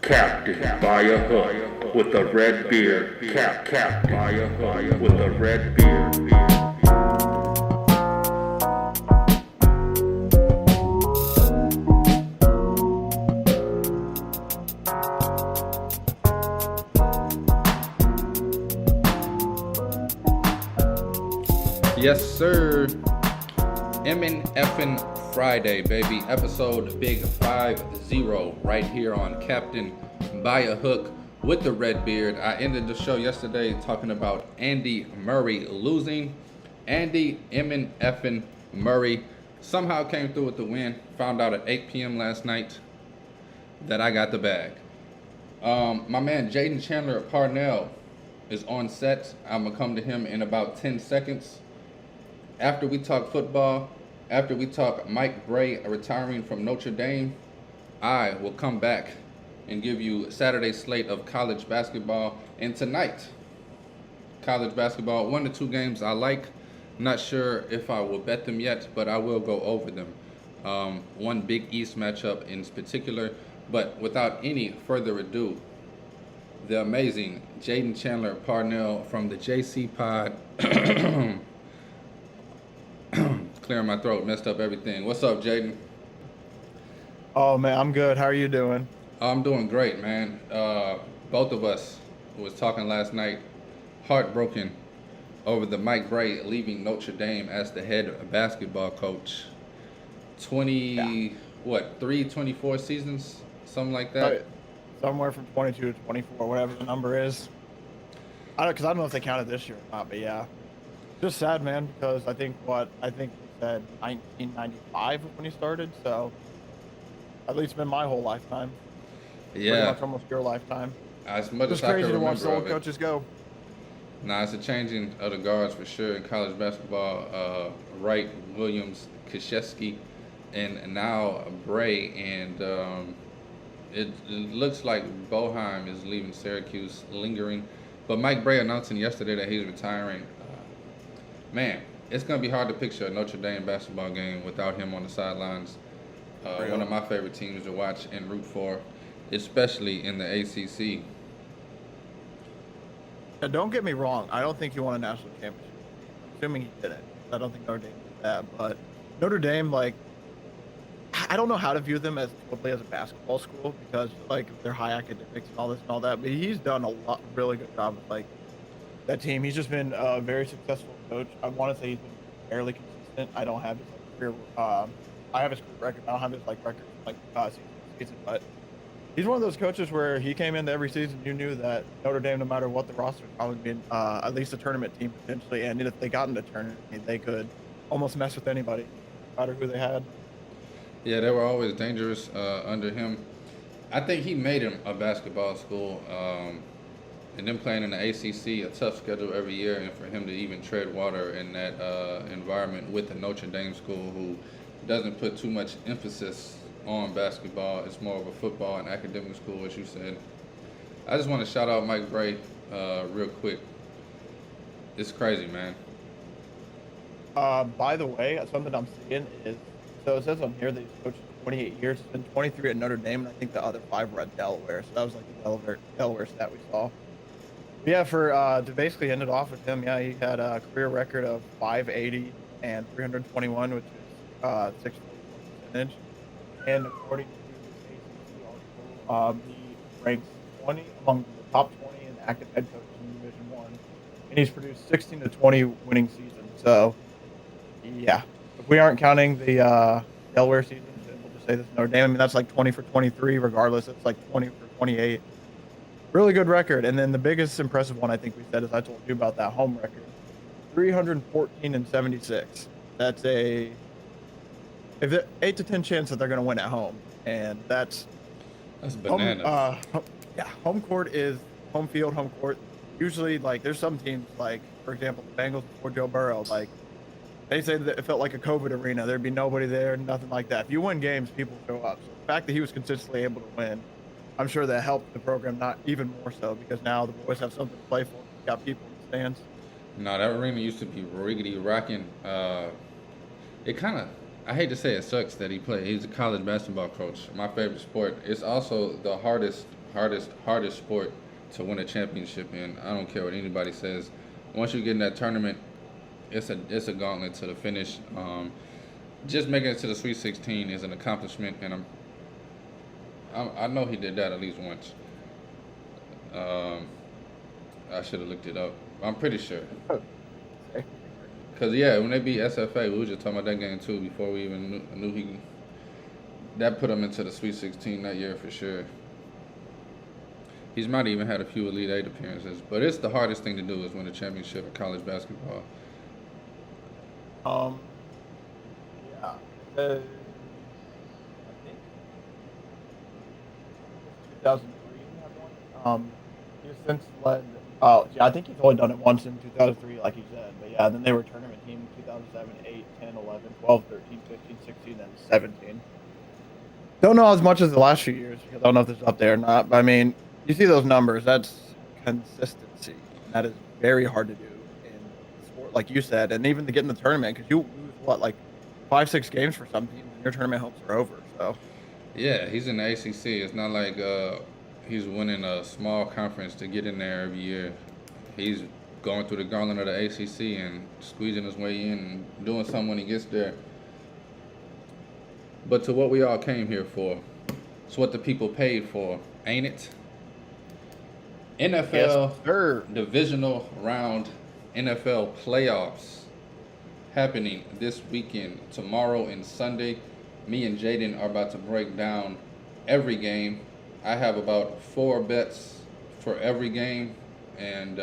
Captain by a hook with a red beard. Captain by a hook with a red beard. Yes, sir. MNFN Friday, baby. Episode Big 50 right here on Captain by a Hook with the Red Beard. I ended the show yesterday talking about Andy Murray losing. Andy MNFN Murray somehow came through with the win. Found out at 8 p.m. last night that I got the bag. My man Jaden Chandler Parnell is on set. I'm going to come to him in about 10 seconds. After we talk football, after we talk Mike Brey retiring from Notre Dame, I will come back and give you Saturday's slate of college basketball. And tonight, college basketball, 1 to 2 games I like. Not sure if I will bet them yet, but I will go over them. One Big East matchup in particular. But without any further ado, the amazing Jaden Chandler Parnell from the JC Pod. Clearing my throat, messed up everything. What's up, Jaden? Oh man, I'm good. How are you doing? I'm doing great, man. Both of us was talking last night, heartbroken over the Mike Brey leaving Notre Dame as the head basketball coach. 24 seasons, something like that. Somewhere from 22 to 24, whatever the number is. I don't know if they counted this year or not, but yeah, just sad, man. Because I think he said 1995 when he started, so at least been my whole lifetime. Yeah, pretty much almost your lifetime. As much It's as I crazy can to watch the remember old coaches go. Nah, it's a changing of the guards for sure in college basketball. Wright, Williams, Krzyzewski, and now Brey, and it looks like Boeheim is leaving Syracuse, lingering. But Mike Brey announcing yesterday that he's retiring. Man, it's going to be hard to picture a Notre Dame basketball game without him on the sidelines. One of my favorite teams to watch and root for, especially in the ACC. Now, don't get me wrong. I don't think he won a national championship. Assuming he didn't. I don't think Notre Dame did that. But Notre Dame, I don't know how to view them as totally as a basketball school because they're high academics and all this and all that. But he's done a really good job with that team. He's just been a very successful coach. I want to say he's been fairly consistent. I don't have his career. I have his career record. I don't have his record season. But he's one of those coaches where he came into every season. You knew that Notre Dame, no matter what the roster, would probably be at least a tournament team potentially. And if they got into the tournament, they could almost mess with anybody, no matter who they had. Yeah, they were always dangerous under him. I think he made him a basketball school. And then playing in the ACC, a tough schedule every year, and for him to even tread water in that environment with the Notre Dame school, who doesn't put too much emphasis on basketball. It's more of a football and academic school, as you said. I just want to shout out Mike Brey real quick. It's crazy, man. By the way, something I'm seeing is, so it says on here that he's coached for 28 years. He's been 23 at Notre Dame, and I think the other 5 were at Delaware. So that was the Delaware stat we saw. Yeah, to basically end it off with him, he had a career record of 580 and 321, which is 6% percentage. And according to this ACC article, he ranks among the top 20 in active head coaches in Division One, and he's produced 16 to 20 winning seasons. So, yeah, if we aren't counting the Delaware seasons, we'll just say this Notre Dame. I mean, that's 20 for 23. Regardless, it's 20 for 28. Really good record. And then the biggest impressive one I think we said is I told you about that home record, 314 and 76. That's 8 to 10 chance that they're going to win at home, and that's bananas. Home court is home field, home court. Usually, there's some teams, for example, the Bengals before Joe Burrow, they say that it felt like a COVID arena. There'd be nobody there, nothing like that. If you win games, people show up. So the fact that he was consistently able to win, I'm sure that helped the program not even more so because now the boys have something to play for. Got people in the stands. No, that arena used to be riggedy rocking. It kind of, I hate to say it sucks that he played. He's a college basketball coach. My favorite sport. It's also the hardest hardest sport to win a championship in. I don't care what anybody says. Once you get in that tournament, it's a gauntlet to the finish. Just making it to the Sweet 16 is an accomplishment, and I know he did that at least once. I should have looked it up. I'm pretty sure. Cause yeah, when they beat SFA, we were just talking about that game too before we even knew he. That put him into the Sweet 16 that year for sure. He's might even had a few Elite Eight appearances, but it's the hardest thing to do is win a championship in college basketball. Yeah. I think 2003 he had one. He's since led. Oh, yeah, I think he's only done it once in 2003, like you said. But yeah, then they were tournament team in 2007, 8, 10, 11, 12, 13, 15, 16, and 17. Don't know as much as the last few years because I don't know if this is up there or not. But I mean, you see those numbers. That's consistency. And that is very hard to do in sport, like you said, and even to get in the tournament because you lose what, like 5-6 games for some teams, and your tournament hopes are over. So Yeah, he's in the ACC. It's not like he's winning a small conference to get in there every year. He's going through the gauntlet of the ACC and squeezing his way in and doing something when he gets there. But to what we all came here for, it's what the people paid for, ain't it? NFL yes, sir. divisional round NFL playoffs happening this weekend, tomorrow and Sunday. Me and Jaden are about to break down every game. I have about 4 bets for every game, and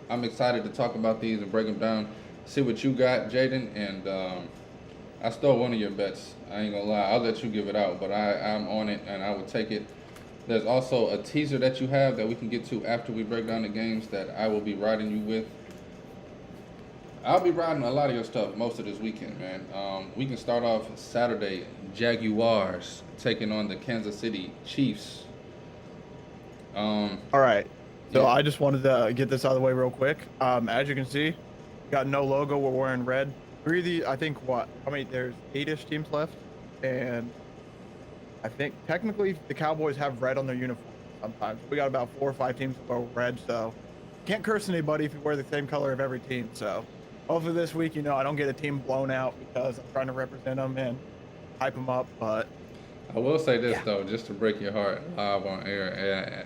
I'm excited to talk about these and break them down. See what you got, Jaden, and I stole one of your bets. I ain't gonna lie. I'll let you give it out, but I'm on it, and I will take it. There's also a teaser that you have that we can get to after we break down the games that I will be riding you with. I'll be riding a lot of your stuff most of this weekend, man. We can start off Saturday. Jaguars taking on the Kansas City Chiefs. All right. So yeah. I just wanted to get this out of the way real quick. As you can see, got no logo. We're wearing red. I think how many? There's 8-ish teams left, and I think technically the Cowboys have red on their uniform. Sometimes we got about 4 or 5 teams that go red, so can't curse anybody if you wear the same color of every team. So hopefully this week, I don't get a team blown out because I'm trying to represent them and hype them up. But I will say this though, just to break your heart live on air.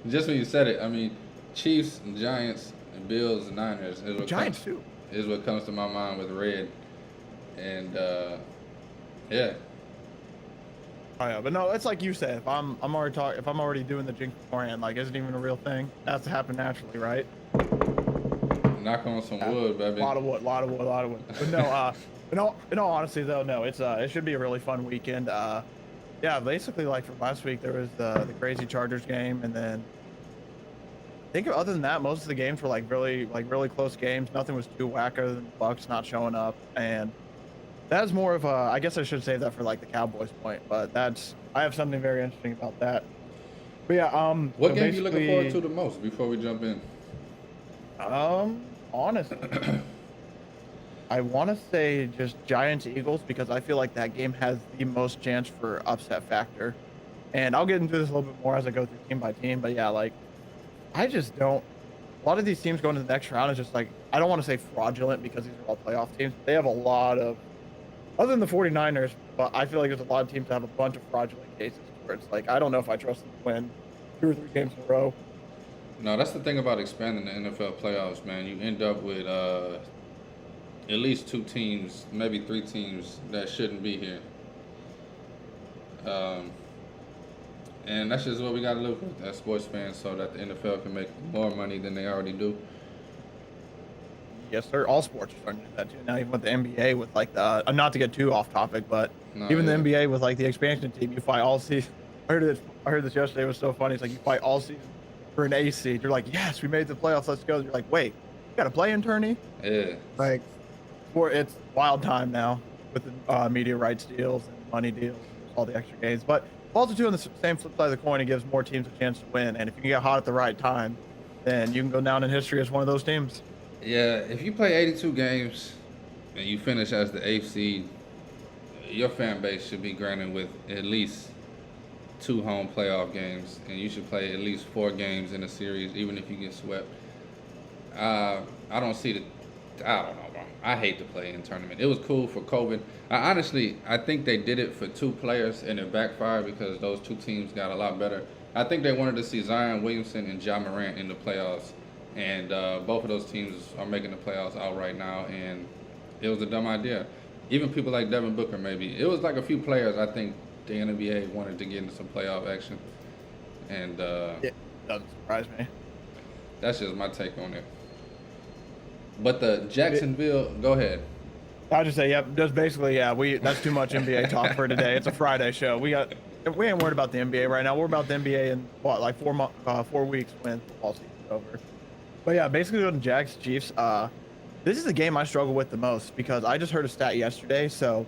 Just when you said it, I mean, Chiefs, and Giants, and Bills, and Niners Giants too is what comes to my mind with red, and yeah. Oh yeah, but no, it's like you said. If I'm already doing the jinx beforehand, like isn't even a real thing. That's to happen naturally, right? Knock on some wood, baby. A lot of wood. But no, in all honesty though, no, it should be a really fun weekend. Yeah, basically like from last week there was the crazy Chargers game, and then I think other than that, most of the games were really close games. Nothing was too wacko than the Bucks not showing up, and that's more of a, I guess I should save that for like the Cowboys point, but I have something very interesting about that. But yeah, what so game are you looking forward to the most before we jump in? Honestly, I want to say just Giants Eagles because I feel like that game has the most chance for upset factor. And I'll get into this a little bit more as I go through team by team. But yeah, like I just don't. A lot of these teams going to the next round is just like, I don't want to say fraudulent because these are all playoff teams. They have a lot of, other than the 49ers, but I feel like there's a lot of teams that have a bunch of fraudulent cases where it's like, I don't know if I trust them to win 2 or 3 games in a row. No, that's the thing about expanding the NFL playoffs, man. You end up with at least 2 teams, maybe 3 teams that shouldn't be here. And that's just what we got to live with as sports fans so that the NFL can make more money than they already do. Yes, sir. All sports are starting to do that too. Now even with the NBA with like the, not to get too off topic, but even the NBA with like the expansion team, you fight all season. I heard this yesterday. It was so funny. It's like you fight all season for an A seed. You're like, yes, we made the playoffs. Let's go. You're like, wait, you got a play-in tourney? Yeah. Like, it's wild time now with the media rights deals and money deals, all the extra games. But also too, on the same flip side of the coin, it gives more teams a chance to win. And if you can get hot at the right time, then you can go down in history as one of those teams. Yeah, if you play 82 games and you finish as the 8th seed, your fan base should be granted with at least 2 home playoff games, and you should play at least 4 games in a series, even if you get swept. I don't see the. I don't know, bro. I hate to play in tournament. It was cool for COVID. I think they did it for 2 players, and it backfired because those 2 teams got a lot better. I think they wanted to see Zion Williamson and Ja Morant in the playoffs, and both of those teams are making the playoffs out right now, and it was a dumb idea. Even people like Devin Booker, maybe. It was like a few players I think the NBA wanted to get into some playoff action, and It doesn't surprise me. that's just my take on it. But the Jacksonville, go ahead. I'll just say, yep, just basically, yeah, that's too much NBA talk for today. It's a Friday show. We ain't worried about the NBA right now. We're about the NBA in what, like 4 weeks when football season's over. But yeah, basically on Jags Chiefs, this is the game I struggle with the most because I just heard a stat yesterday. So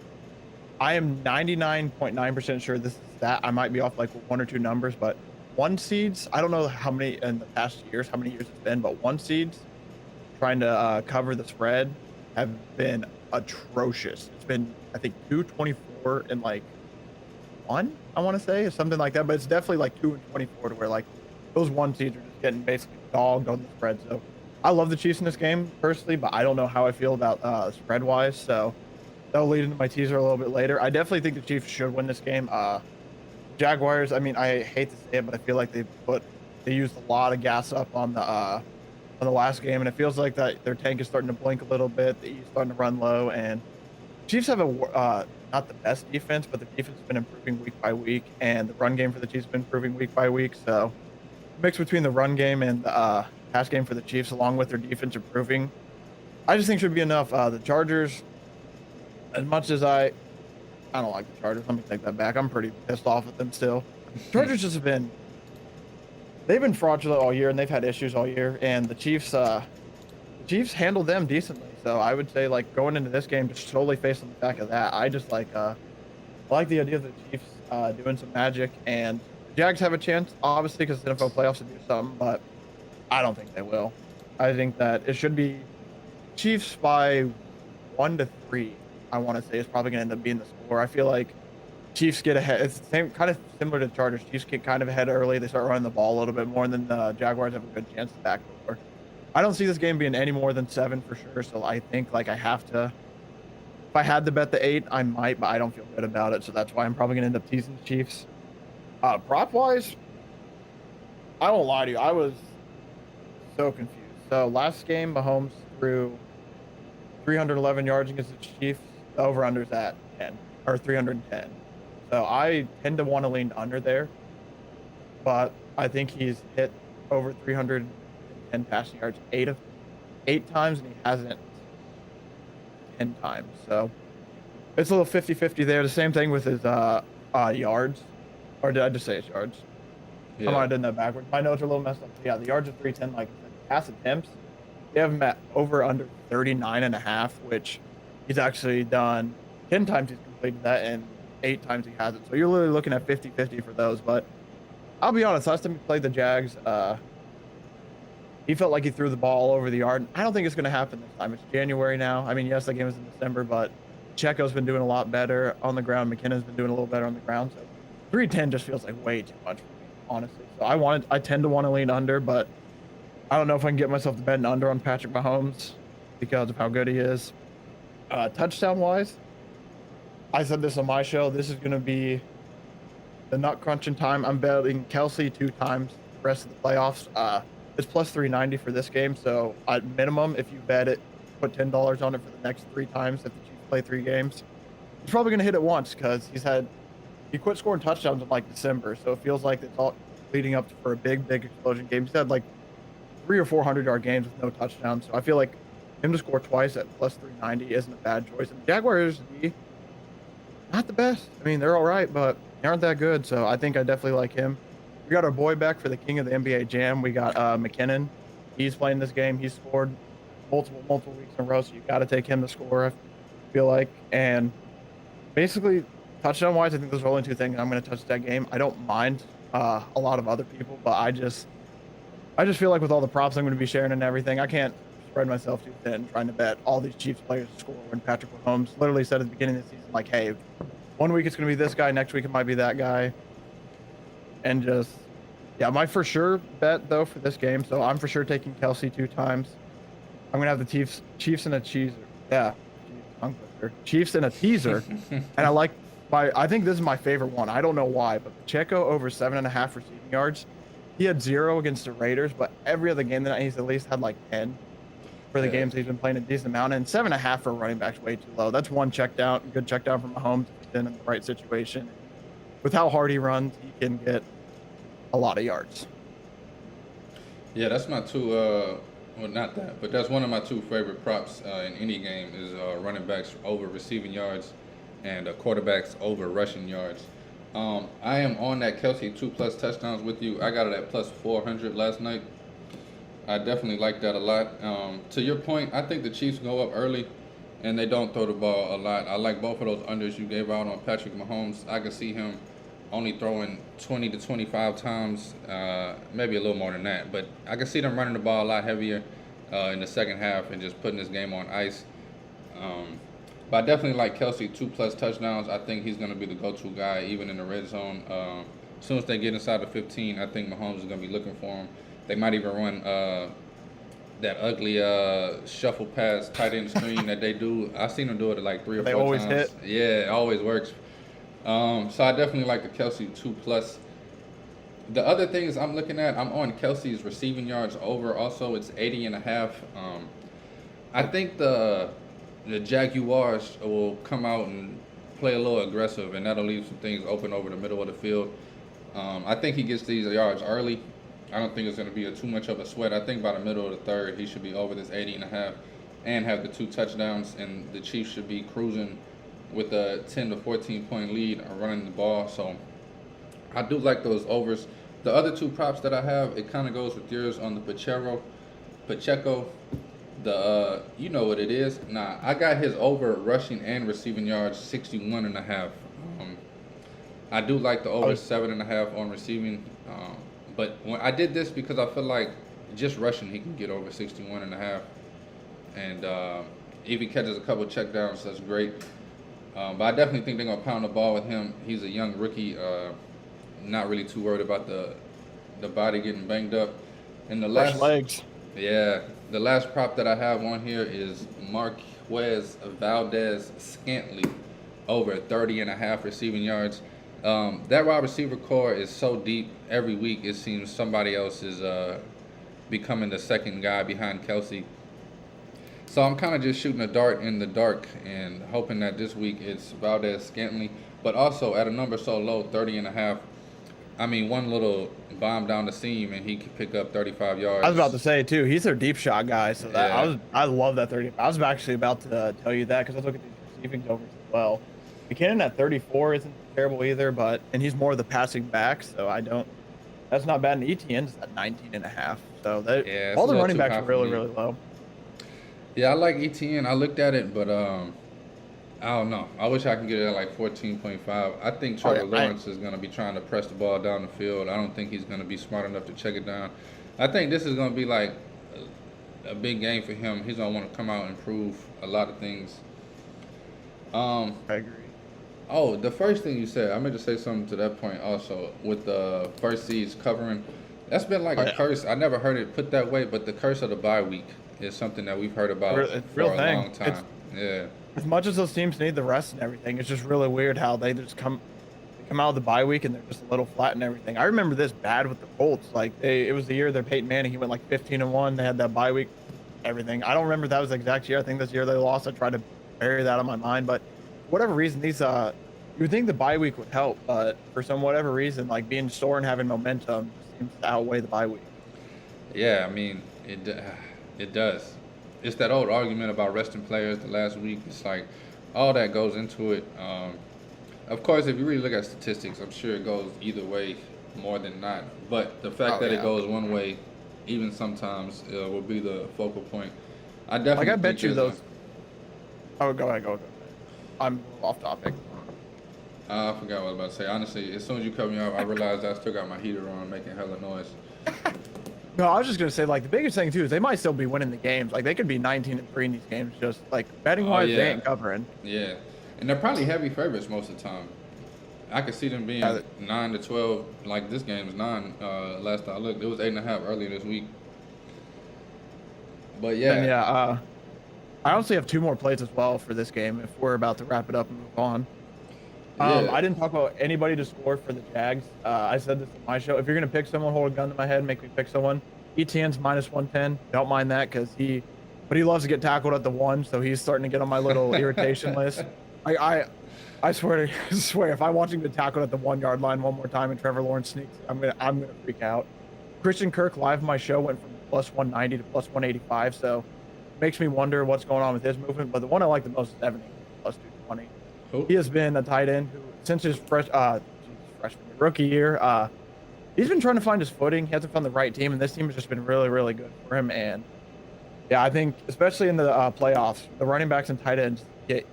I am 99.9% sure this is that. I might be off like 1 or 2 numbers, but 1 seeds, I don't know how many in the past years, how many years it's been, but 1 seeds trying to cover the spread have been atrocious. It's been, I think, 224 and like 1, I want to say, or something like that. But it's definitely like 2 and 24 to where like those 1 seeds are just getting basically dogged on the spread. So I love the Chiefs in this game personally, but I don't know how I feel about spread wise. So that'll lead into my teaser a little bit later. I definitely think the Chiefs should win this game. Jaguars, I mean, I hate to say it, but I feel like they used a lot of gas up on the last game, and it feels like that their tank is starting to blink a little bit. The E's starting to run low, and Chiefs have not the best defense, but the defense has been improving week by week, and the run game for the Chiefs has been improving week by week. So, mix between the run game and the pass game for the Chiefs, along with their defense improving, I just think should be enough. The Chargers, as much as I don't like the Chargers, let me take that back. I'm pretty pissed off at them still. Chargers just have been. They've been fraudulent all year, and they've had issues all year. And the Chiefs handled them decently. So I would say, like, going into this game, just solely based on the fact of that, I just like the idea of the Chiefs doing some magic. And the Jags have a chance, obviously, because the NFL playoffs to do something, but I don't think they will. I think that it should be Chiefs by 1 to 3. I want to say is probably going to end up being the score. I feel like Chiefs get ahead. It's the same, kind of similar to the Chargers. Chiefs get kind of ahead early. They start running the ball a little bit more, and then the Jaguars have a good chance to backdoor. I don't see this game being any more than 7 for sure. So I think like I have to. If I had to bet the 8, I might, but I don't feel good about it. So that's why I'm probably gonna end up teasing the Chiefs. Prop wise, I won't lie to you. I was so confused. So last game, Mahomes threw 311 yards against the Chiefs. The over/under's at 10 or 310. So I tend to want to lean under there, but I think he's hit over 310 passing yards 8 times, and he hasn't 10 times. So it's a little 50-50 there. The same thing with his yards, or did I just say his yards? Yeah. I might have done that backwards. My notes are a little messed up. Yeah, the yards are 310. Like pass attempts, they have him at over under 39.5, which he's actually done 10 times. He's completed that, and 8 times he hasn't. So you're literally looking at 50-50 for those. But I'll be honest, last time he played the Jags, he felt like he threw the ball all over the yard. I don't think it's going to happen this time. It's January now. I mean, yes, that game was in December, but Checo's been doing a lot better on the ground. McKinnon's been doing a little better on the ground. So 310 just feels like way too much for me, honestly. So I tend to want to lean under, but I don't know if I can get myself to bet an under on Patrick Mahomes because of how good he is. Touchdown wise, I said this on my show. This is going to be the nut crunching time. I'm betting Kelsey 2 times the rest of the playoffs. It's plus 390 for this game. So at minimum, if you bet it, put $10 on it for the next 3 times if the Chiefs play 3 games. He's probably going to hit it once because he quit scoring touchdowns in like December. So it feels like it's all leading up for a big explosion game. He's had like 300 or 400 yard games with no touchdowns. So I feel like him to score twice at plus 390 isn't a bad choice. And the Jaguars, not the best. I mean, they're all right, but they aren't that good. So I think I definitely like him. We got our boy back for the king of the NBA Jam. We got McKinnon. He's playing this game. He's scored multiple weeks in a row. So you got to take him to score, I feel like. And basically, touchdown wise, I think those are only 2 things I'm going to touch that game. I don't mind a lot of other people, but I just feel like with all the props I'm going to be sharing and everything, I can't spread myself too thin trying to bet all these Chiefs players to score when Patrick Mahomes literally said at the beginning of the season, like, hey, 1 week it's going to be this guy, next week it might be that guy. and just, yeah, my for sure bet though for this game. So I'm for sure taking Kelsey 2 times. I'm gonna have the Chiefs and a cheeser. Yeah, Chiefs and a teaser, and I think this is my favorite one. I don't know why, but Pacheco over 7.5 receiving yards. He had 0 against the Raiders, but every other game that he's at least had like 10 for the games he's been playing a decent amount. And 7.5 for a running back's way too low. That's one check down, good check down from Mahomes if he's in the right situation. With how hard he runs, he can get a lot of yards. Yeah, that's my two. Well, not that, but that's one of my two favorite props in any game is running backs over receiving yards and quarterbacks over rushing yards. I am on that Kelsey 2+ touchdowns with you. I got it at plus 400 last night. I definitely like that a lot. To your point, I think the Chiefs go up early and they don't throw the ball a lot. I like both of those unders you gave out on Patrick Mahomes. I can see him only throwing 20 to 25 times, maybe a little more than that. But I can see them running the ball a lot heavier in the second half and just putting this game on ice. But I definitely like Kelsey 2+ touchdowns. I think he's going to be the go-to guy even in the red zone. As soon as they get inside the 15, I think Mahomes is going to be looking for him. They might even run that ugly shuffle pass tight end screen that they do. I've seen them do it like 3 or 4 times. They always hit. Yeah, it always works. So I definitely like the Kelsey 2+. The other things I'm looking at, I'm on Kelsey's receiving yards over. Also, it's 80.5. I think the Jaguars will come out and play a little aggressive, and that'll leave some things open over the middle of the field. I think he gets these yards early. I don't think it's going to be too much of a sweat. I think by the middle of the third, he should be over this 80.5 and have the 2 touchdowns, and the Chiefs should be cruising with a 10 to 14 point lead running the ball. So I do like those overs. The other 2 props that I have, it kind of goes with yours on the Pacheco. The you know what it is. Nah, I got his over rushing and receiving yards 61.5. I do like the over 7.5 on receiving. But when I did this because I feel like just rushing he can get over 61.5. And if he catches a couple checkdowns, that's great. But I definitely think they're gonna pound the ball with him. He's a young rookie. Not really too worried about the body getting banged up. And the last legs. Yeah, the last prop that I have on here is Marquez Valdes-Scantling over 30.5 receiving yards. That wide receiver core is so deep. Every week it seems somebody else is becoming the second guy behind Kelsey. So I'm kind of just shooting a dart in the dark and hoping that this week it's Valdes-Scantling. But also at a number so low, 30.5. I mean, one little bomb down the seam and he could pick up 35 yards. I was about to say too, he's their deep shot guy. So that I love that 30. I was actually about to tell you that because I was looking at these receiving overs as well. McKinnon at 34 isn't terrible either, and he's more of the passing back, so that's not bad. And ETN's at 19.5. So all the running backs are really, really low. Yeah, I like ETN. I looked at it, but I don't know. I wish I could get it at like 14.5. I think Trevor Lawrence is going to be trying to press the ball down the field. I don't think he's going to be smart enough to check it down. I think this is going to be like a big game for him. He's going to want to come out and prove a lot of things. I agree. Oh, the first thing you said, I meant to say something to that point also. With the first seeds covering, that's been like a curse. I never heard it put that way, but the curse of the bye week is something that we've heard about for a long time. Yeah. As much as those teams need the rest and everything, it's just really weird how they just come out of the bye week and they're just a little flat and everything. I remember this bad with the Colts. Like it was the year that Peyton Manning, he went like 15-1. They had that bye week, everything. I don't remember that was the exact year. I think this year they lost. I tried to bury that on my mind, but for whatever reason, these you would think the bye week would help, but for whatever reason, like being sore and having momentum seems to outweigh the bye week. Yeah, I mean it does. It's that old argument about resting players the last week. It's like all that goes into it. Of course, if you really look at statistics, I'm sure it goes either way more than not. But the fact that it goes one way, even sometimes, will be the focal point. I definitely I bet you those. Oh, go ahead. I'm off topic. I forgot what I was about to say. Honestly, as soon as you cut me off, I realized I still got my heater on, making hella noise. No, I was just gonna say, like, the biggest thing too is they might still be winning the games. Like, they could be 19-3 in these games. Just like betting wise, they ain't covering. Yeah, and they're probably heavy favorites most of the time. I could see them being Yeah, 9 to 12. Like this game is 9. Last I looked, it was 8.5 earlier this week. But and yeah, I honestly have two more plays as well for this game if we're about to wrap it up and move on. yeah, I didn't talk about anybody to score for the Jags. I said this in my show. If you're gonna pick someone, hold a gun to my head, make me pick someone. ETN's -110. Don't mind that because but he loves to get tackled at the one, so he's starting to get on my little irritation list. I swear I swear if I watch him get tackled at the 1 yard line one more time and Trevor Lawrence sneaks, I'm gonna freak out. Christian Kirk live my show went from +190 to +185, so makes me wonder what's going on with his movement. But the one I like the most is Evan Ingram, +220. who? He has been a tight end who, since his rookie year, he's been trying to find his footing. He hasn't found the right team, and this team has just been really, really good for him. And yeah, I think especially in the playoffs, the running backs and tight ends get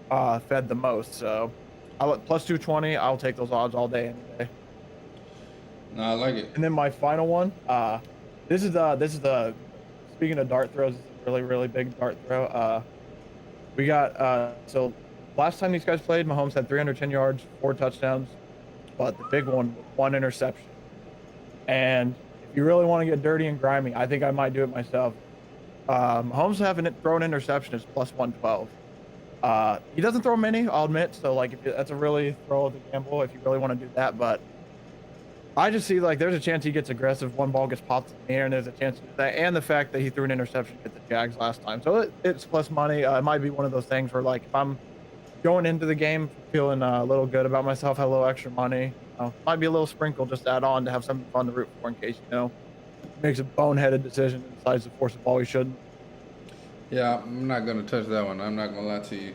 fed the most. So +220, I'll take those odds all day, any day. No, I like it. And then my final one, this is the speaking of dart throws, this is a really, really big dart throw. We got so last time these guys played, Mahomes had 310 yards, 4 touchdowns, but the big one, 1 interception. And if you really want to get dirty and grimy, I think I might do it myself. Mahomes having thrown interception is +112. He doesn't throw many, I'll admit. So like, that's a really throw of the gamble if you really want to do that. But I just see like there's a chance he gets aggressive. One ball gets popped in the air, and there's a chance to do that. And the fact that he threw an interception at the Jags last time, so it's plus money. It might be one of those things where like if I'm going into the game feeling a little good about myself, have a little extra money, might be a little sprinkle just to add on to have something fun to root for in case makes a boneheaded decision and decides to force a ball he shouldn't. Yeah, I'm not gonna touch that one. I'm not gonna lie to you.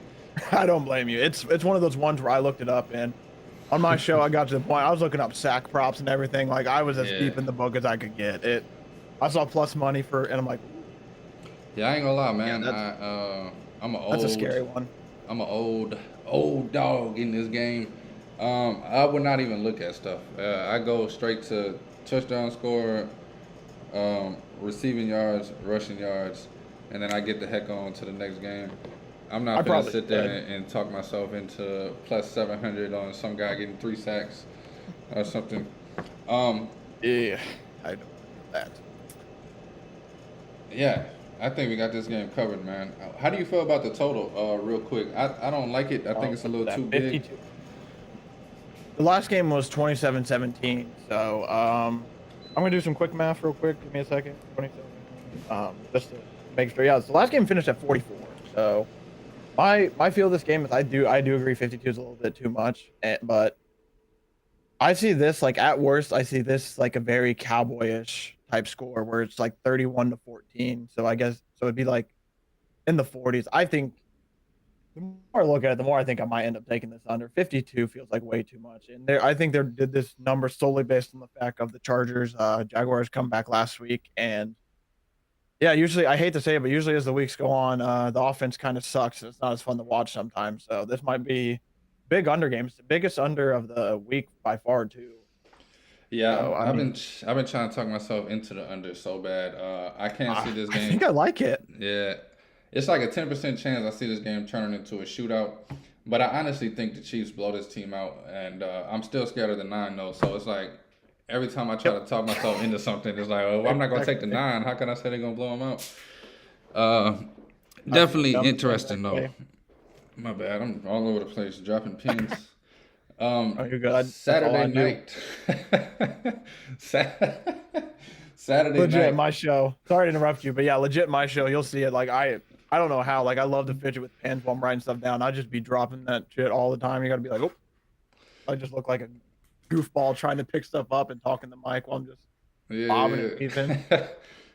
I don't blame you. It's one of those ones where I looked it up and on my show I got to the point I was looking up sack props and everything. Like I was as deep in the book as I could get. I saw plus money and I'm like, Yeah, I ain't gonna lie, man. that's a scary one. I'm an old dog in this game. I would not even look at stuff. I go straight to touchdown score, receiving yards, rushing yards, and then I get the heck on to the next game. I'm not gonna sit there and talk myself into +700 on some guy getting 3 sacks or something. Yeah, I know that. Yeah, I think we got this game covered, man. How do you feel about the total, real quick? I don't like it. I think it's a little too 52. Big. The last game was 27-17, so I'm gonna do some quick math real quick. Give me a second. 27, just to make sure. Yeah, so the last game finished at 44. So my feel of this game is I do agree 52 is a little bit too much, but I see this like at worst I see this like a very cowboyish type score where it's like 31-14. So I guess it'd be like in the 40s. I think the more I look at it, the more I think I might end up taking this under. 52 feels like way too much. And I think they did this number solely based on the fact of the Chargers, Jaguars come back last week. And yeah, usually, I hate to say it, but usually as the weeks go on, the offense kind of sucks. It's not as fun to watch sometimes. So this might be big under game. It's the biggest under of the week by far too. Yeah, so, I've been trying to talk myself into the under so bad. I can't see this game. I think I like it. Yeah. It's like a 10% chance I see this game turning into a shootout. But I honestly think the Chiefs blow this team out. And I'm still scared of the 9, though. So it's like every time I try to talk myself into something, it's like, oh, I'm not going to take the 9. How can I say they're going to blow them out? Definitely interesting, though. My bad. I'm all over the place dropping pins. You're good. Saturday night. Saturday legit night. My show. Sorry to interrupt you, but yeah, legit my show. You'll see it. Like I don't know how. Like I love to fidget with pens while I'm writing stuff down. I just be dropping that shit all the time. You got to be like, oh, I just look like a goofball trying to pick stuff up and talking the mic while I'm just bobbing and weaving.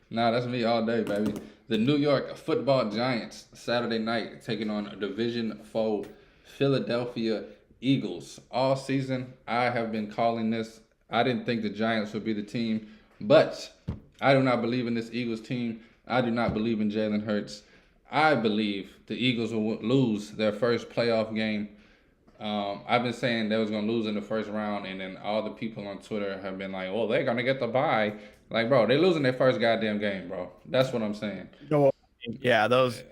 Nah, that's me all day, baby. The New York Football Giants Saturday night taking on Division 4 Philadelphia Eagles. All season, I have been calling this. I didn't think the Giants would be the team, but I do not believe in this Eagles team. I do not believe in Jalen Hurts. I believe the Eagles will lose their first playoff game. I've been saying they was going to lose in the first round, and then all the people on Twitter have been like, well, they're going to get the bye. Like, bro, they're losing their first goddamn game, bro. That's what I'm saying. Yeah, those.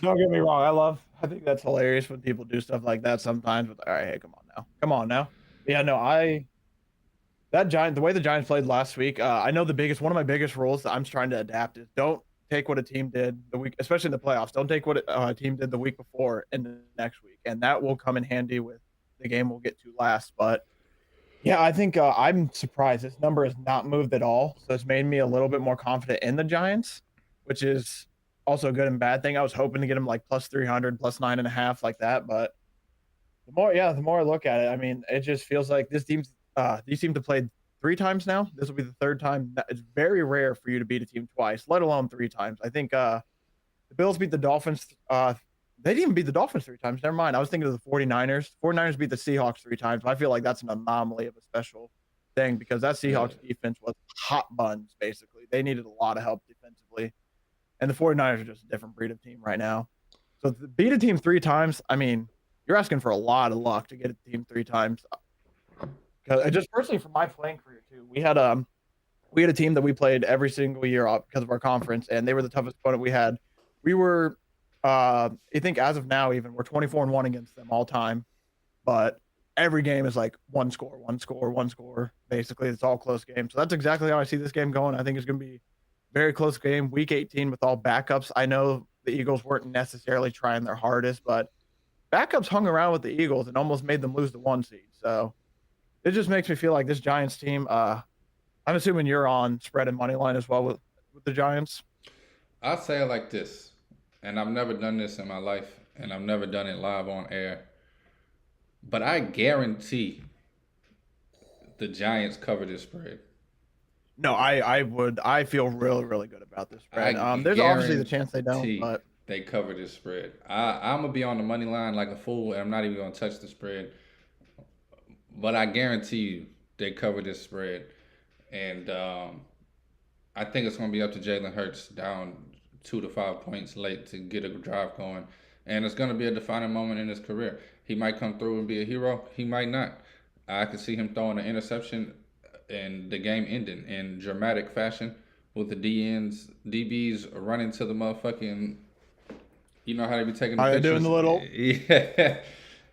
Don't get me wrong. I think that's hilarious when people do stuff like that sometimes. But all right, hey, come on now. Yeah, no, the way the Giants played last week, I know one of my biggest rules that I'm trying to adapt is don't take what a team did the week, especially in the playoffs. Don't take what a team did the week before in the next week, and that will come in handy with the game we'll get to last. But yeah, I think I'm surprised this number has not moved at all, so it's made me a little bit more confident in the Giants, which is also a good and bad thing. I was hoping to get them like plus 300, plus 9.5, like that, but the more I look at it, I mean, it just feels like these teams have played 3 times now. This will be the third time. It's very rare for you to beat a team twice, let alone 3 times. I think the Bills beat the Dolphins. They didn't even beat the Dolphins 3 times. Never mind. I was thinking of the 49ers. 49ers beat the Seahawks 3 times. But I feel like that's an anomaly of a special thing because that Yeah. Seahawks defense was hot buns, basically. They needed a lot of help defensively. And the 49ers are just a different breed of team right now. So to beat a team 3 times, I mean, you're asking for a lot of luck to get a team 3 times. Because just personally from my playing career too, we had a team that we played every single year because of our conference, and they were the toughest opponent we had. We were, I think as of now, even we're 24-1 against them all time, but every game is like one score, one score, one score. Basically, it's all close games. So that's exactly how I see this game going. I think it's going to be very close game. Week 18 with all backups. I know the Eagles weren't necessarily trying their hardest, but backups hung around with the Eagles and almost made them lose the 1 seed. So it just makes me feel like this Giants team. I'm assuming you're on spread and money line as well with the Giants. I'll say it like this, and I've never done this in my life, and I've never done it live on air, but I guarantee the Giants cover this spread. No, I feel really really good about this I spread. There's obviously the chance they don't, guarantee but they cover this spread. I'm gonna be on the money line like a fool, and I'm not even gonna touch the spread. But I guarantee you they cover this spread, and I think it's gonna be up to Jalen Hurts down 2 to 5 points late to get a drive going, and it's gonna be a defining moment in his career. He might come through and be a hero. He might not. I could see him throwing an interception and the game ending in dramatic fashion with the DBs running to the motherfucking. You know how they be taking the are they doing pictures? the little Yeah.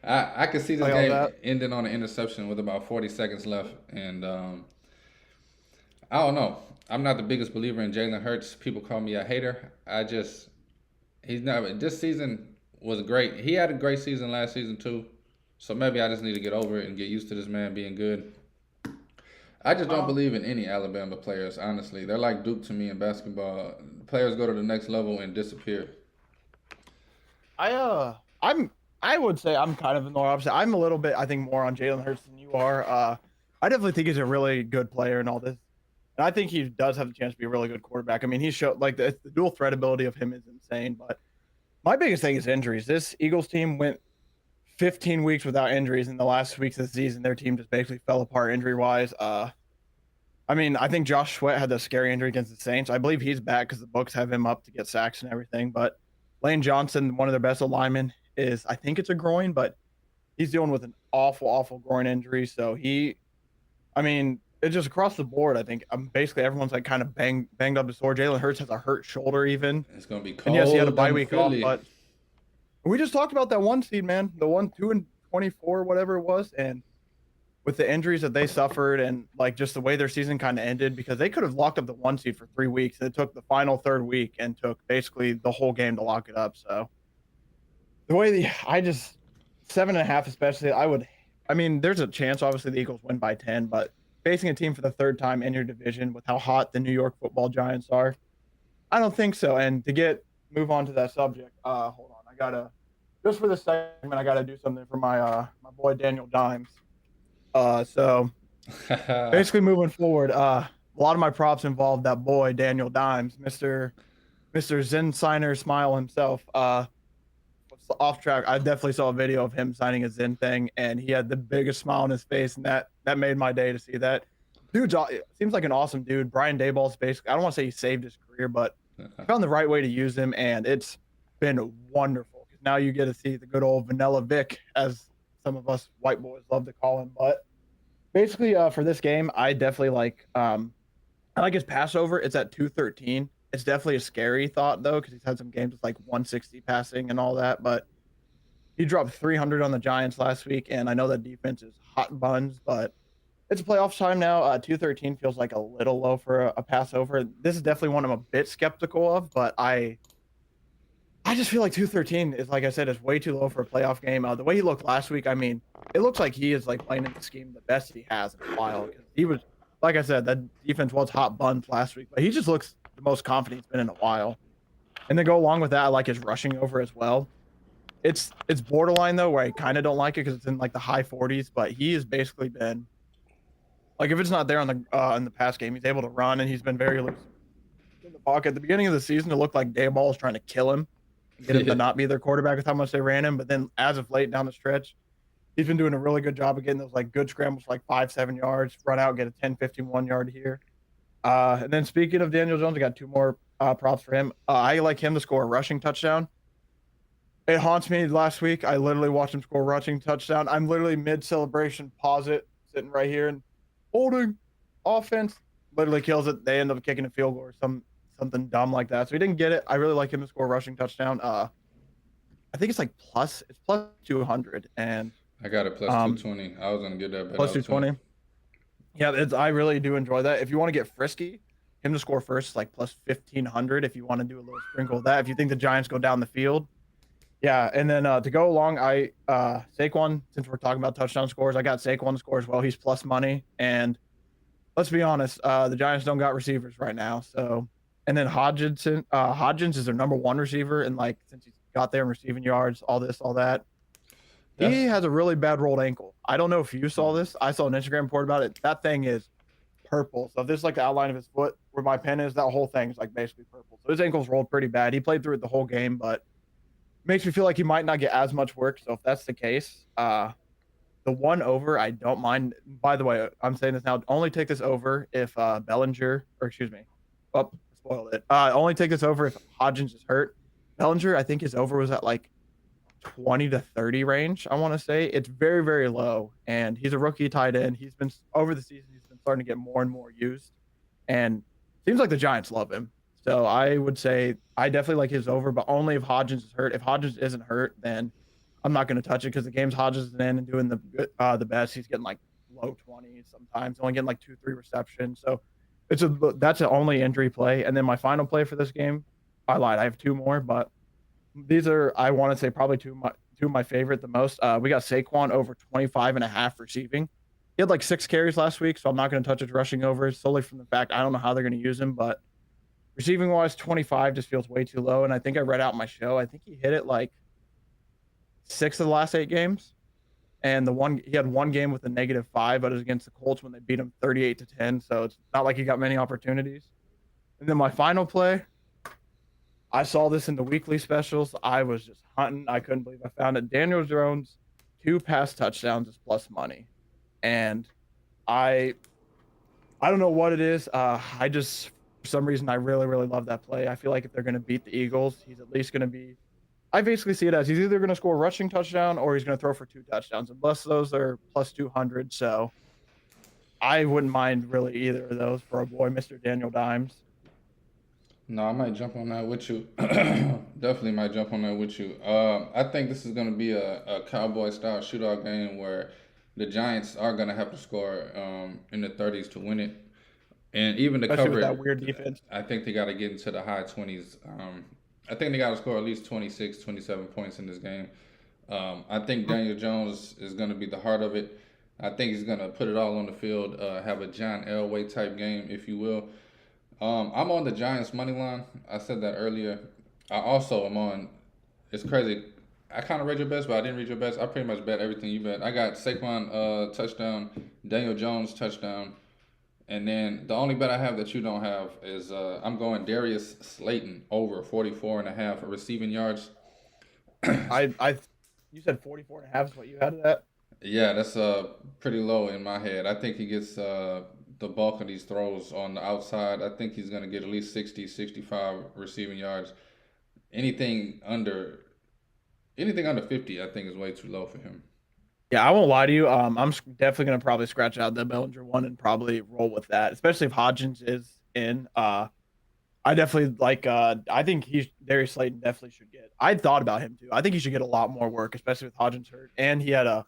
I could see this like all game that? ending on an interception with about 40 seconds left. And I don't know. I'm not the biggest believer in Jalen Hurts. People call me a hater. He's never, this season was great. He had a great season last season too. So maybe I just need to get over it and get used to this man being good. I just don't believe in any Alabama players, honestly. They're like Duke to me in basketball. Players go to the next level and disappear. I'm I would say I'm kind of the opposite. I'm a little bit I think more on Jalen Hurts than you are. I definitely think he's a really good player and all this. And I think he does have a chance to be a really good quarterback. I mean, he showed like the dual threat ability of him is insane. But my biggest thing is injuries. This Eagles team went 15 weeks without injuries. In the last weeks of the season, their team just basically fell apart injury wise. I mean, I think Josh Sweat had the scary injury against the Saints. I believe he's back because the books have him up to get sacks and everything. But Lane Johnson, one of their best linemen, I think it's a groin, but he's dealing with an awful, awful groin injury. So I mean, it's just across the board. I think basically everyone's like kind of banged up to sore. Jalen Hurts has a hurt shoulder even. It's gonna be And yes, he had a cold bye in week off, Philly. but we just talked about that 1 seed, man. The 2-24, whatever it was, and with the injuries that they suffered and like just the way their season kind of ended, because they could have locked up the 1 seed for 3 weeks. And it took the final third week and took basically the whole game to lock it up. So the way I just 7.5, especially, I mean, there's a chance obviously the Eagles win by 10, but facing a team for the third time in your division with how hot the New York Football Giants are, I don't think so. And to move on to that subject, hold on, I gotta just for this segment, I gotta do something for my boy Daniel Dimes. So basically moving forward, a lot of my props involved that boy Daniel Dimes, Mr. Zen Signer Smile himself. Off track, I definitely saw a video of him signing a Zen thing, and he had the biggest smile on his face, and that made my day to see that. Dude seems like an awesome dude. Brian Dayball's basically, I don't want to say he saved his career, but found the right way to use him, and it's been wonderful. Because now you get to see the good old Vanilla Vic, as some of us white boys love to call him. But basically, for this game, I definitely I like his Passover. It's at 213. It's definitely a scary thought though, because he's had some games with like 160 passing and all that. But He dropped 300 on the Giants last week, and I know that defense is hot buns, but it's playoff time now. 213 feels like a little low for a pass over. This is definitely one I'm a bit skeptical of, but I just feel like 213 is, like I said, is way too low for a playoff game. The way he looked last week, I mean, it looks like he is like playing in the scheme the best he has in a while. He was, like I said, that defense was hot buns last week, but he just looks the most confident he's been in a while. And then go along with that, I like his rushing over as well. It's borderline though, where I kind of don't like it because it's in like the high 40s, but he has basically been like, if it's not there on the in the past game, he's able to run, and he's been very loose in the pocket. At the beginning of the season, it looked like Dayball was trying to kill him, get him to not be their quarterback with how much they ran him. But then as of late down the stretch, he's been doing a really good job of getting those like good scrambles, like 5-7 yards, run out, get a 10-15 yard here. And then speaking of Daniel Jones, I got two more props for him. I like him to score a rushing touchdown. It haunts me last week. I literally watched him score a rushing touchdown. I'm literally mid celebration, pause it, sitting right here, and holding offense literally kills it. They end up kicking a field goal or something dumb like that. So he didn't get it. I really like him to score a rushing touchdown. I think it's plus 200, and I got it plus 220. I was gonna get that bet. Plus 220. Yeah, I really do enjoy that. If you want to get frisky, him to score first is like plus 1500. If you want to do a little sprinkle of that, if you think the Giants go down the field. Yeah, and then to go along, Saquon, since we're talking about touchdown scores, I got Saquon to score as well. He's plus money, and let's be honest, the Giants don't got receivers right now. So, and then Hodgins is their number one receiver, and like since he's got there in receiving yards, all this, all that, he has a really bad rolled ankle. I don't know if you saw this. I saw an Instagram report about it. That thing is purple. So if this is like the outline of his foot where my pen is, that whole thing is like basically purple. So his ankle's rolled pretty bad. He played through it the whole game, but makes me feel like he might not get as much work. So if that's the case, the one over, I don't mind. By the way, I'm saying this now. Only take this over if Bellinger, or excuse me, spoiled it. Only take this over if Hodgins is hurt. Bellinger, I think his over was at like 20 to 30 range. I want to say it's very, very low, and he's a rookie tight end. He's been over the season. He's been starting to get more and more used, and seems like the Giants love him. So I would say I definitely like his over, but only if Hodgins is hurt. If Hodgins isn't hurt, then I'm not going to touch it because the game's Hodgins is in and doing the best. He's getting like low 20s sometimes, only getting like 2-3 receptions. So that's the only injury play. And then my final play for this game, I lied. I have two more, but these are, I want to say, probably two of my favorite the most. We got Saquon over 25.5 receiving. He had like 6 carries last week, so I'm not going to touch his rushing over solely from the fact I don't know how they're going to use him, but receiving wise, 25 just feels way too low. And I think I read out my show. I think he hit it like 6 of the last 8 games. And he had one game with a -5, but it was against the Colts when they beat him 38-10. So it's not like he got many opportunities. And then my final play, I saw this in the weekly specials. I was just hunting. I couldn't believe I found it. Daniel Jones, 2 pass touchdowns is plus money. And I don't know what it is. I just, for some reason, I really, really love that play. I feel like if they're going to beat the Eagles, he's at least going to be, I basically see it as he's either going to score a rushing touchdown or he's going to throw for 2 touchdowns. And plus those are plus 200. So I wouldn't mind really either of those for a boy, Mr. Daniel Dimes. No, I might jump on that with you. Definitely might jump on that with you. I think this is going to be a Cowboy-style shootout game where the Giants are going to have to score in the 30s to win it. And even to cover that weird defense. I think they got to get into the high 20s. I think they got to score at least 26, 27 points in this game. I think Daniel Jones is going to be the heart of it. I think he's going to put it all on the field, have a John Elway type game, if you will. I'm on the Giants money line. I said that earlier. I also am on. It's crazy. I kind of read your bets, but I didn't read your bets. I pretty much bet everything you bet. I got Saquon touchdown, Daniel Jones touchdown, and then the only bet I have that you don't have is I'm going Darius Slayton over 44.5 receiving yards. You said 44.5 is what you had of that? Yeah, that's pretty low in my head. I think he gets the bulk of these throws on the outside. I think he's going to get at least 60, 65 receiving yards. Anything under 50, I think is way too low for him. Yeah, I won't lie to you. I'm definitely going to probably scratch out the Bellinger one and probably roll with that, especially if Hodgins is in. I I definitely like. I think Darius Slayton definitely should get. I thought about him too. I think he should get a lot more work, especially with Hodgins hurt, and he had a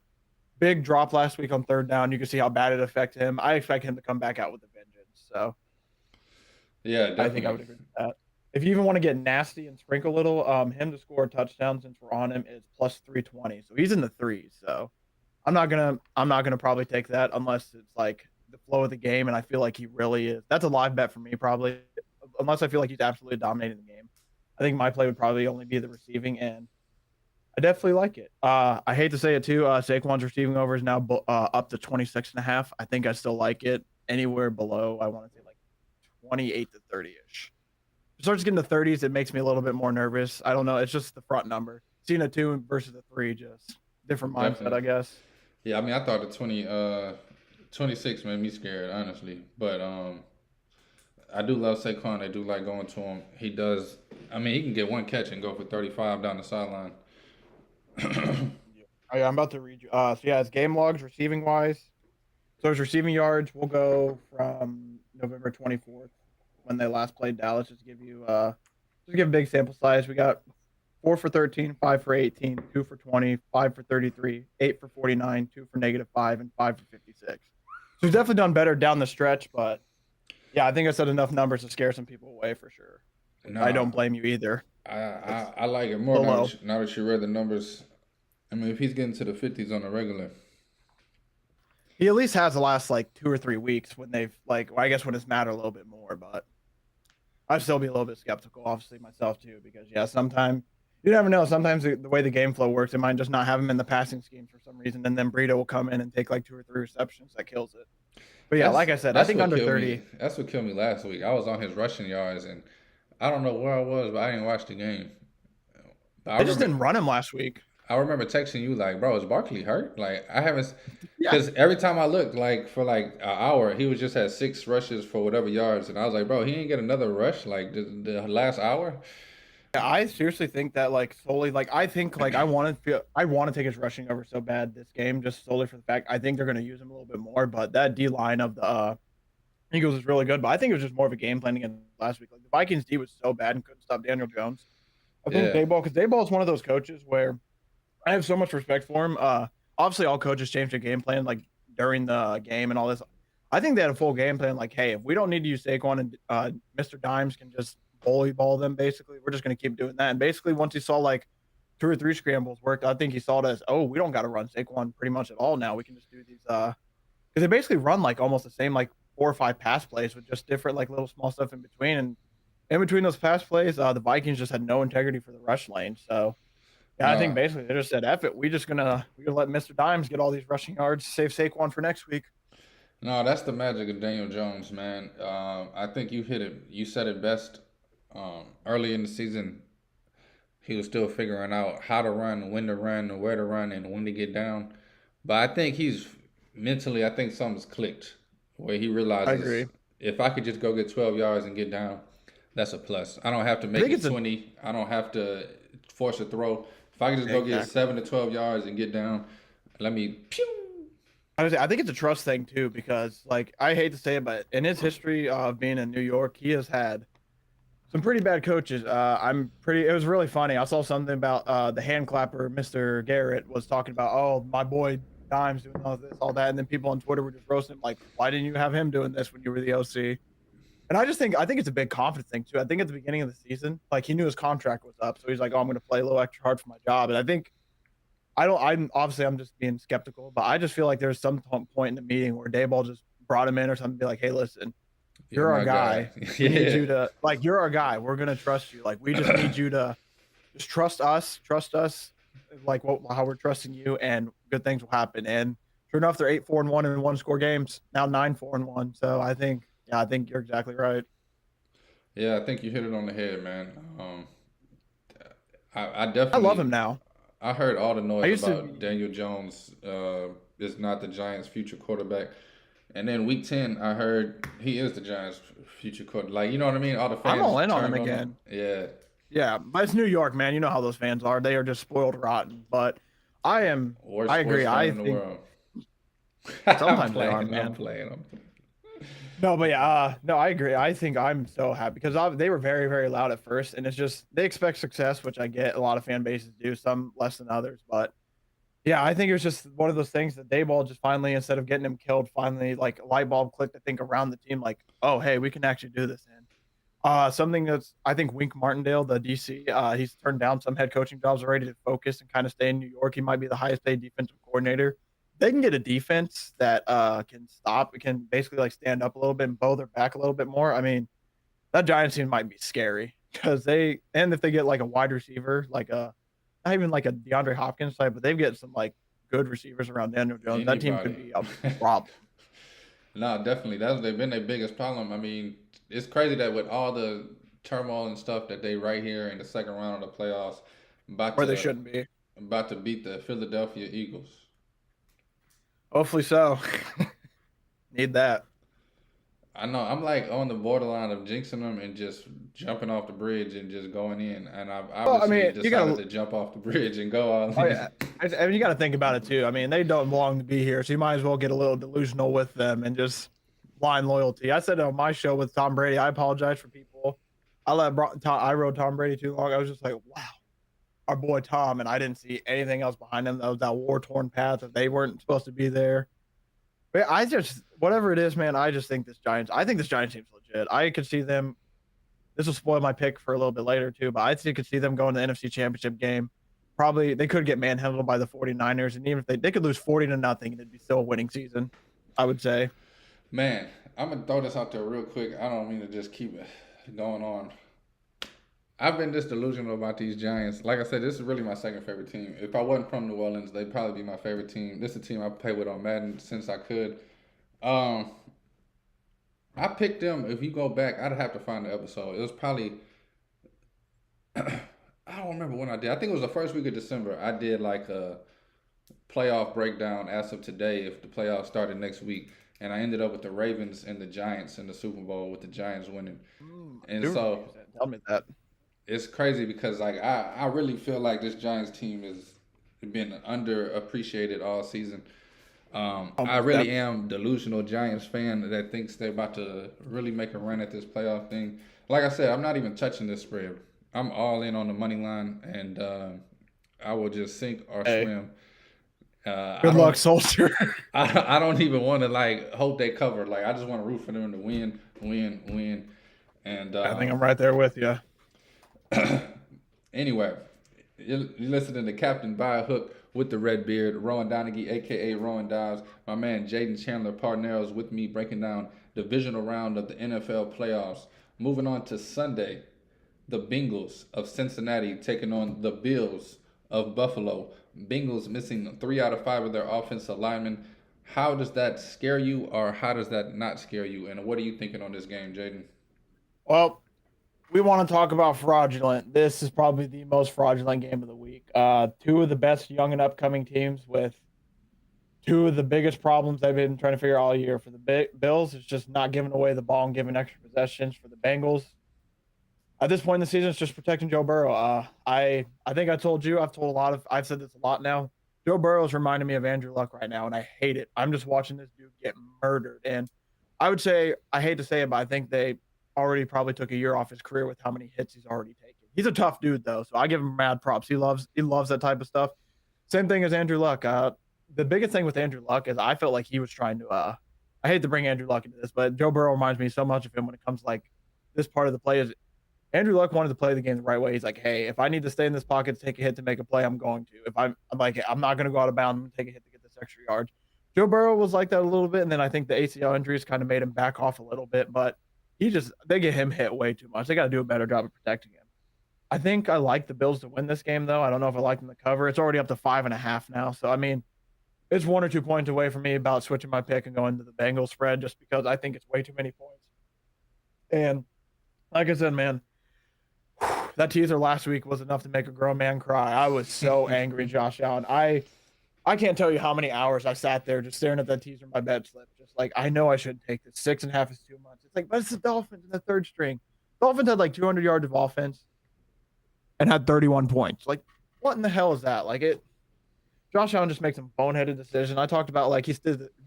big drop last week on third down. You can see how bad it affected him. I expect him to come back out with a vengeance. So Yeah, I think I would definitely. agree with that. If you even want to get nasty and sprinkle a little, him to score a touchdown since we're on him is plus 320. So he's in the threes. So I'm not gonna probably take that unless it's like the flow of the game, and I feel like he really is. That's a live bet for me probably, unless I feel like he's absolutely dominating the game. I think my play would probably only be the receiving, and I definitely like it. I hate to say it too. Saquon's receiving over is now up to 26.5. I think I still like it. Anywhere below, I want to say like 28 to 30 ish. If it starts getting to 30s, it makes me a little bit more nervous. I don't know. It's just the front number. Seeing a 2 versus a 3, just different mindset, I Definitely. guess. Yeah, I mean, I thought the 26 made me scared, honestly. But I do love Saquon. I do like going to him. He does. I mean, he can get one catch and go for 35 down the sideline. Yeah. I'm about to read you. So yeah, it's game logs receiving wise. So his receiving yards will go from November 24th when they last played Dallas. Just give a big sample size. We got 4 for 13, 5 for 18, 2 for 20, 5 for 33, 8 for 49, 2 for -5, and 5 for 56. So he's definitely done better down the stretch, but yeah, I think I said enough numbers to scare some people away for sure. Which I don't Nah, blame you either. I like it A more little low. now that you read the numbers. I mean, if he's getting to the 50s on the regular, He at least has the last like 2 or 3 weeks when they've like, well, I guess when it's mattered a little bit more, but I'd still be a little bit skeptical, obviously myself too, because yeah, sometimes you never know. Sometimes the way the game flow works, it might just not have him in the passing scheme for some reason, and then Burrito will come in and take like 2 or 3 receptions that kills it. But yeah, like I said, I that's think what under killed me. 30. That's what killed me last week. I was on his rushing yards, and I don't know where I was, but I didn't watch the game. But They just didn't run him last week. I remember texting you like, bro, is Barkley hurt? Like I haven't, Yeah, because every time I looked, like for like an hour, he was just had 6 rushes for whatever yards, and I was like, bro, he didn't get another rush like the last hour. I seriously think that like solely like I think like I want to take his rushing over so bad this game just solely for the fact I think they're going to use him a little bit more. But that D line of the Eagles is really good. But I think it was just more of a game plan against last week. Like the Vikings D was so bad and couldn't stop Daniel Jones. I think Yeah, Dayball, because Dayball is one of those coaches where I have so much respect for him. Obviously, all coaches change their game plan like during the game and all this. I think they had a full game plan. Like, hey, if we don't need to use Saquon and Mr. Dimes can just bully ball them, basically, we're just going to keep doing that. And basically, once he saw like 2 or 3 scrambles worked, I think he saw it as, oh, we don't got to run Saquon pretty much at all now. We can just do these. Because they basically run like almost the same like 4 or 5 pass plays with just different like little small stuff in between. And in between those pass plays, the Vikings just had no integrity for the rush lane. So yeah, I think no, basically they just said, "F it, we're gonna let Mr. Dimes get all these rushing yards, save Saquon for next week." no, that's the magic of Daniel Jones, man. I think you hit it. You said it best. Early in the season, he was still figuring out how to run, when to run, where to run, and when to get down. But I think he's mentally, I think something's clicked where he I realizes agree. if I could just go get 12 yards and get down, that's a plus. I don't have to I make think it it's a 20. I don't have to force a throw. If I can just go get exactly. 7 to 12 yards and get down, let me pew. I think it's a trust thing too because, like, I hate to say it, but in his history of being in New York, he has had some pretty bad coaches. I'm pretty. It was really funny. I saw something about the hand clapper, Mr. Garrett, was talking about, oh, my boy Dimes doing all this, all that, and then people on Twitter were just roasting him, like, why didn't you have him doing this when you were the OC? And I think it's a big confidence thing too. I think at the beginning of the season, like he knew his contract was up, so he's like, "Oh, I'm going to play a little extra hard for my job." And I think I don't. I'm just being skeptical, but I just feel like there's some point in the meeting where Dayball just brought him in or something, be like, "Hey, listen, You're you're our my guy. guy. We need Yeah. you to like, you're our guy. We're going to trust you. Like, we just need you to just trust us, like how we're trusting you, and good things will happen." And sure enough, they're 8-4-1 in one score games now, 9-4-1. So I think you're exactly right. Yeah, I think you hit it on the head, man. I I love definitely him now. I heard all the I noise used to about be. Daniel Jones is not the Giants' future quarterback, and then week 10, I heard he is the Giants' future quarterback. Like, you know what I mean? All the I'm fans all in on him turned on him. again. Yeah, Yeah, but it's New York, man. You know how those fans are. They are just spoiled rotten. But I am. worst I sports agree. fan I in the think world. I'm sometimes they are, playing. I'm man. playing. I'm playing. No, but yeah, no, I agree. I think I'm so happy because they were very, very loud at first, and it's just they expect success, which I get. A lot of fan bases do, some less than others. But yeah, I think it was just one of those things that Dayball just finally, instead of getting him killed, finally like a light bulb clicked. I think around the team, like, oh hey, we can actually do this. And something that's I think Wink Martindale, the DC, he's turned down some head coaching jobs already to focus and kind of stay in New York. He might be the highest paid defensive coordinator. They can get a defense that can stop, can basically like stand up a little bit and bow their back a little bit more. I mean, that Giants team might be scary because and if they get like a wide receiver, like a not even like a DeAndre Hopkins type, but they've got some like good receivers around Daniel Jones. That team could Anybody. be a problem. No, definitely. That's they've been their biggest problem. I mean, it's crazy that with all the turmoil and stuff that they right here in the second round of the playoffs, about Where they to shouldn't be. about to beat the Philadelphia Eagles. Hopefully so. Need that. I know I'm like on the borderline of jinxing them and just jumping off the bridge and just going in, and I've Well, I obviously mean, you decided gotta. to jump off the bridge and go all Oh in. yeah, I mean, you got to think about it too. I mean, they don't belong to be here, so you might as well get a little delusional with them and just blind loyalty. I said on my show with Tom Brady, I apologize for people. I rode Tom Brady too long. I was just like, wow, our boy Tom, and I didn't see anything else behind him. That was that war torn path that they weren't supposed to be there. But I just whatever it is, man. I just think I think this Giants team's legit. I could see them. This will spoil my pick for a little bit later too, but I think could see them going to the NFC Championship game. Probably they could get manhandled by the 49ers, and even if they could lose 40-0, it'd be still a winning season, I would say. Man, I'm gonna throw this out there real quick. I don't mean to just keep it going on. I've been this delusional about these Giants. Like I said, this is really my second favorite team. If I wasn't from New Orleans, they'd probably be my favorite team. This is a team I play with on Madden since I could. Um, I picked them. If you go back, I'd have to find the episode. It was probably I don't remember when I did. I think it was the first week of December. I did like a playoff breakdown as of today if the playoffs started next week. And I ended up with the Ravens and the Giants in the Super Bowl with the Giants winning. I And do remember so you said. Tell me that. it's crazy because like I really feel like this Giants team has been underappreciated all season. I Almost really definitely. am delusional Giants fan that thinks they're about to really make a run at this playoff thing. Like I said, I'm not even touching this spread. I'm all in on the money line, and I will just sink or Hey, swim. I good luck, don't. soldier. I don't even want to like hope they cover. Like I just want to root for them to win, win, win. And I think I'm right there with you. anyway, you're listening to Captain By a Hook with the Red Beard, Rowan Donaghy, aka Rowan Dobbs. My man Jaden Chandler Parnell's with me breaking down the divisional round of the NFL playoffs. Moving on to Sunday, the Bengals of Cincinnati taking on the Bills of Buffalo. Bengals missing 3 out of 5 of their offensive linemen. How does that scare you, or how does that not scare you? And what are you thinking on this game, Jaden? Well, we want to talk about fraudulent. This is probably the most fraudulent game of the week. Two of the best young and upcoming teams with two of the biggest problems they've been trying to figure out all year. For the Bills, it's just not giving away the ball and giving extra possessions. For the Bengals, at this point in the season, it's just protecting Joe Burrow. I think I told you, I've said this a lot now. Joe Burrow is reminding me of Andrew Luck right now, and I hate it. I'm just watching this dude get murdered. And I would say, I hate to say it, but I think they already probably took a year off his career with how many hits he's already taken. He's a tough dude though, so I give him mad props. He loves that type of stuff. Same thing as Andrew Luck. The biggest thing with Andrew Luck is I felt like he was trying to. I hate to bring Andrew Luck into this, but Joe Burrow reminds me so much of him when it comes to like this part of the play. Is Andrew Luck wanted to play the game the right way. He's like, hey, if I need to stay in this pocket to take a hit to make a play, I'm going to. If I'm like, I'm not going to go out of bounds. I'm going to take a hit to get this extra yard. Joe Burrow was like that a little bit, and then I think the ACL injuries kind of made him back off a little bit. But they get him hit way too much. They got to do a better job of protecting him. I think I like the Bills to win this game, though. I don't know if I like them to cover. It's already up to 5.5 now. So, I mean, it's 1 or 2 points away from me about switching my pick and going to the Bengals spread just because I think it's way too many points. And like I said, man, that teaser last week was enough to make a grown man cry. I was so angry, Josh Allen. I can't tell you how many hours I sat there just staring at that teaser in my bed slip. Just like, I know I shouldn't take this. 6.5 is too much. It's like, but it's the Dolphins in the third string. Dolphins had like 200 yards of offense and had 31 points. Like, what in the hell is that? Like, Josh Allen just makes some boneheaded decision. I talked about like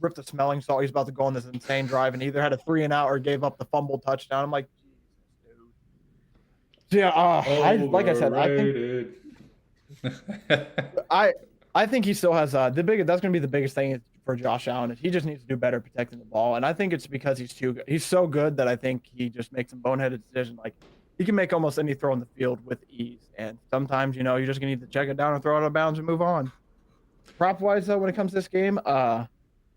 ripped the smelling salt. He's about to go on this insane drive and either had a 3-and-out or gave up the fumble touchdown. I'm like, Jesus, dude. So, yeah, I like I said, Overrated. I I think he still has the biggest. That's going to be the biggest thing for Josh Allen. Is he just needs to do better protecting the ball, and I think it's because he's too good. He's so good that I think he just makes some boneheaded decision. Like he can make almost any throw in the field with ease, and sometimes you're just going to need to check it down and throw it out of bounds and move on. Prop wise though, when it comes to this game, I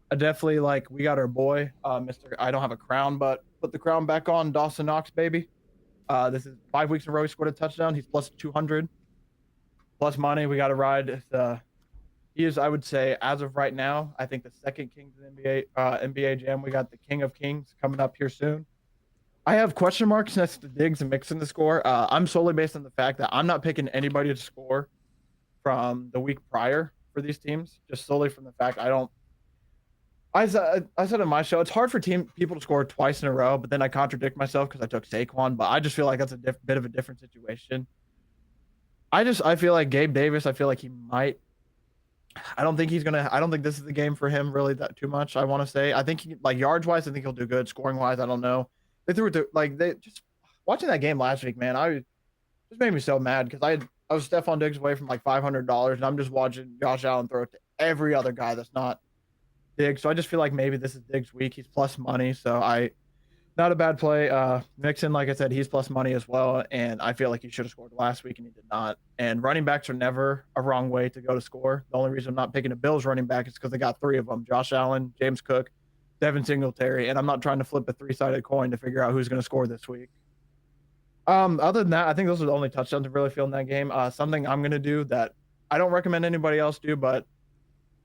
definitely like we got our boy, Mr. I don't have a crown, but put the crown back on, Dawson Knox, baby. This is 5 weeks in a row he scored a touchdown. He's plus 200, plus money. We got to ride. He is, I would say, as of right now, I think the second king to the NBA Jam. We got the King of Kings coming up here soon. I have question marks next to Diggs and Mixon to score. I'm solely based on the fact that I'm not picking anybody to score from the week prior for these teams, just solely from the fact I don't. I said in my show, it's hard for people to score twice in a row, but then I contradict myself because I took Saquon. But I just feel like that's a bit of a different situation. I feel like Gabe Davis. I feel like he might. I don't think he's gonna. I don't think this is the game for him really that too much. I want to say. I think like yards wise, I think he'll do good. Scoring wise, I don't know. They threw it to like they just watching that game last week, man. I just made me so mad because I was Stephon Diggs away from like $500, and I'm just watching Josh Allen throw it to every other guy that's not Diggs. So I just feel like maybe this is Diggs' week. He's plus money, so not a bad play. Mixon, like I said, he's plus money as well, and I feel like he should have scored last week, and he did not. And running backs are never a wrong way to go to score. The only reason I'm not picking a Bills running back is because they got three of them: Josh Allen, James Cook, Devin Singletary, and I'm not trying to flip a three-sided coin to figure out who's going to score this week. Other than that, I think those are the only touchdowns I really feel in that game. Something I'm going to do that I don't recommend anybody else do, but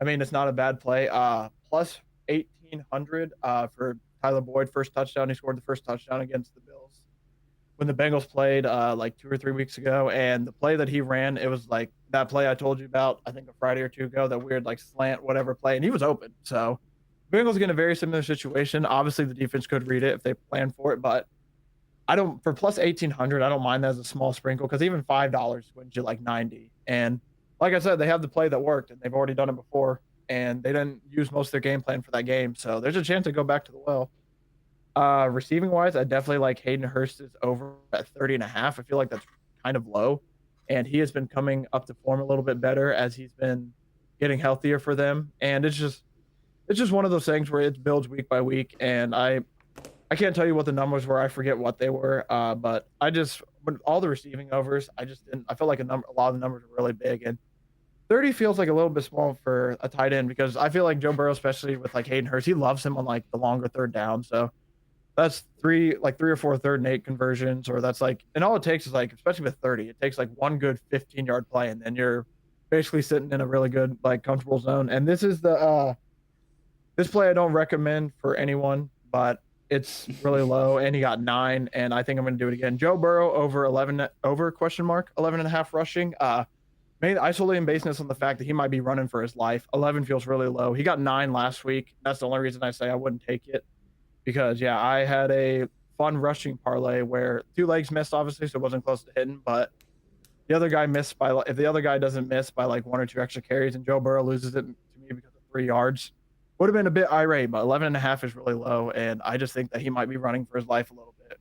I mean it's not a bad play. Plus 1,800 for Tyler Boyd, first touchdown. He scored the first touchdown against the Bills when the Bengals played like 2 or 3 weeks ago. And the play that he ran, it was like that play I told you about, I think a Friday or two ago, that weird like slant, whatever play. And he was open. So Bengals get in a very similar situation. Obviously, the defense could read it if they plan for it. But for plus 1,800, I don't mind that as a small sprinkle because even $5 wins you like 90. And like I said, they have the play that worked and they've already done it before. And they didn't use most of their game plan for that game. So there's a chance to go back to the well. Receiving wise, I definitely like Hayden Hurst is over at 30.5. I feel like that's kind of low. And he has been coming up to form a little bit better as he's been getting healthier for them. And it's just one of those things where it builds week by week. And I can't tell you what the numbers were. I forget what they were. But when all the receiving overs, I felt like a lot of the numbers were really big. And 30 feels like a little bit small for a tight end because I feel like Joe Burrow, especially with like Hayden Hurst, he loves him on like the longer third down. So that's three or four 3rd and 8 conversions, or that's like, and all it takes is like, especially with 30, it takes like one good 15-yard play, and then you're basically sitting in a really good, like comfortable zone. And this is this play I don't recommend for anyone, but it's really low, and he got 9, and I think I'm going to do it again. Joe Burrow over 11 and a half rushing. I solely am basing this on the fact that he might be running for his life. 11 feels really low. He got 9 last week. That's the only reason I say I wouldn't take it because, yeah, I had a fun rushing parlay where 2 legs missed, obviously, so it wasn't close to hitting, but the other guy missed if the other guy doesn't miss by like 1 or 2 extra carries and Joe Burrow loses it to me because of 3 yards, would have been a bit irate, but 11.5 is really low, and I just think that he might be running for his life a little bit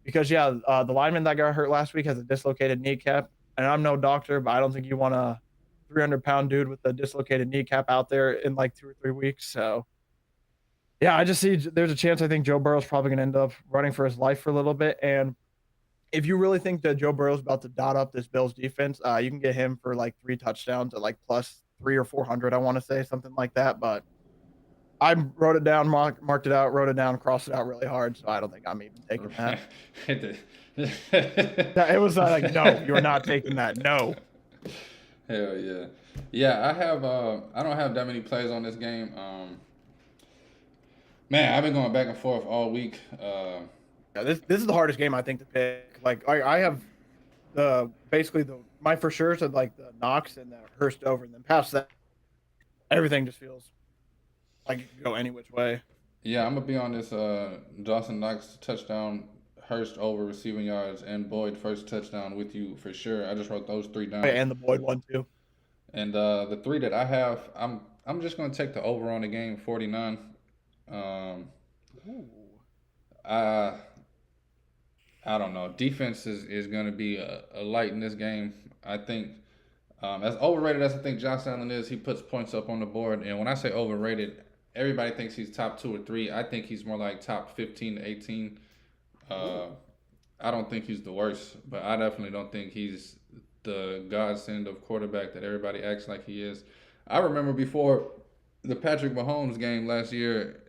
because, yeah, the lineman that got hurt last week has a dislocated kneecap. And I'm no doctor, but I don't think you want a 300-pound dude with a dislocated kneecap out there in like 2 or 3 weeks. So, yeah, I just see there's a chance I think Joe Burrow's probably going to end up running for his life for a little bit. And if you really think that Joe Burrow's about to dot up this Bills defense, you can get him for like 3 touchdowns at like plus 300 or 400, I want to say, something like that. But I wrote it down, marked it out, wrote it down, crossed it out really hard. So I don't think I'm even taking that. It was like, no, you're not taking that. No. Hell yeah. Yeah, I don't have that many plays on this game. Man, I've been going back and forth all week. Yeah, this is the hardest game I think to pick. Like I have my for sure are like the Knox and the Hurst over, and then past that, everything just feels like it could go any which way. Yeah, I'm gonna be on this Dawson Knox touchdown, Hurst over receiving yards, and Boyd first touchdown with you for sure. I just wrote those 3 down. And the Boyd one too. And the three that I have, I'm just gonna take the over on the game 49. Um, Ooh. I I don't know. Defense is gonna be a light in this game. I think as overrated as I think Josh Allen is, he puts points up on the board. And when I say overrated, everybody thinks he's top two or three. I think he's more like top 15 to 18. Uh, Ooh. I don't think he's the worst, but I definitely don't think he's the godsend of quarterback that everybody acts like he is. I remember before the Patrick Mahomes game last year,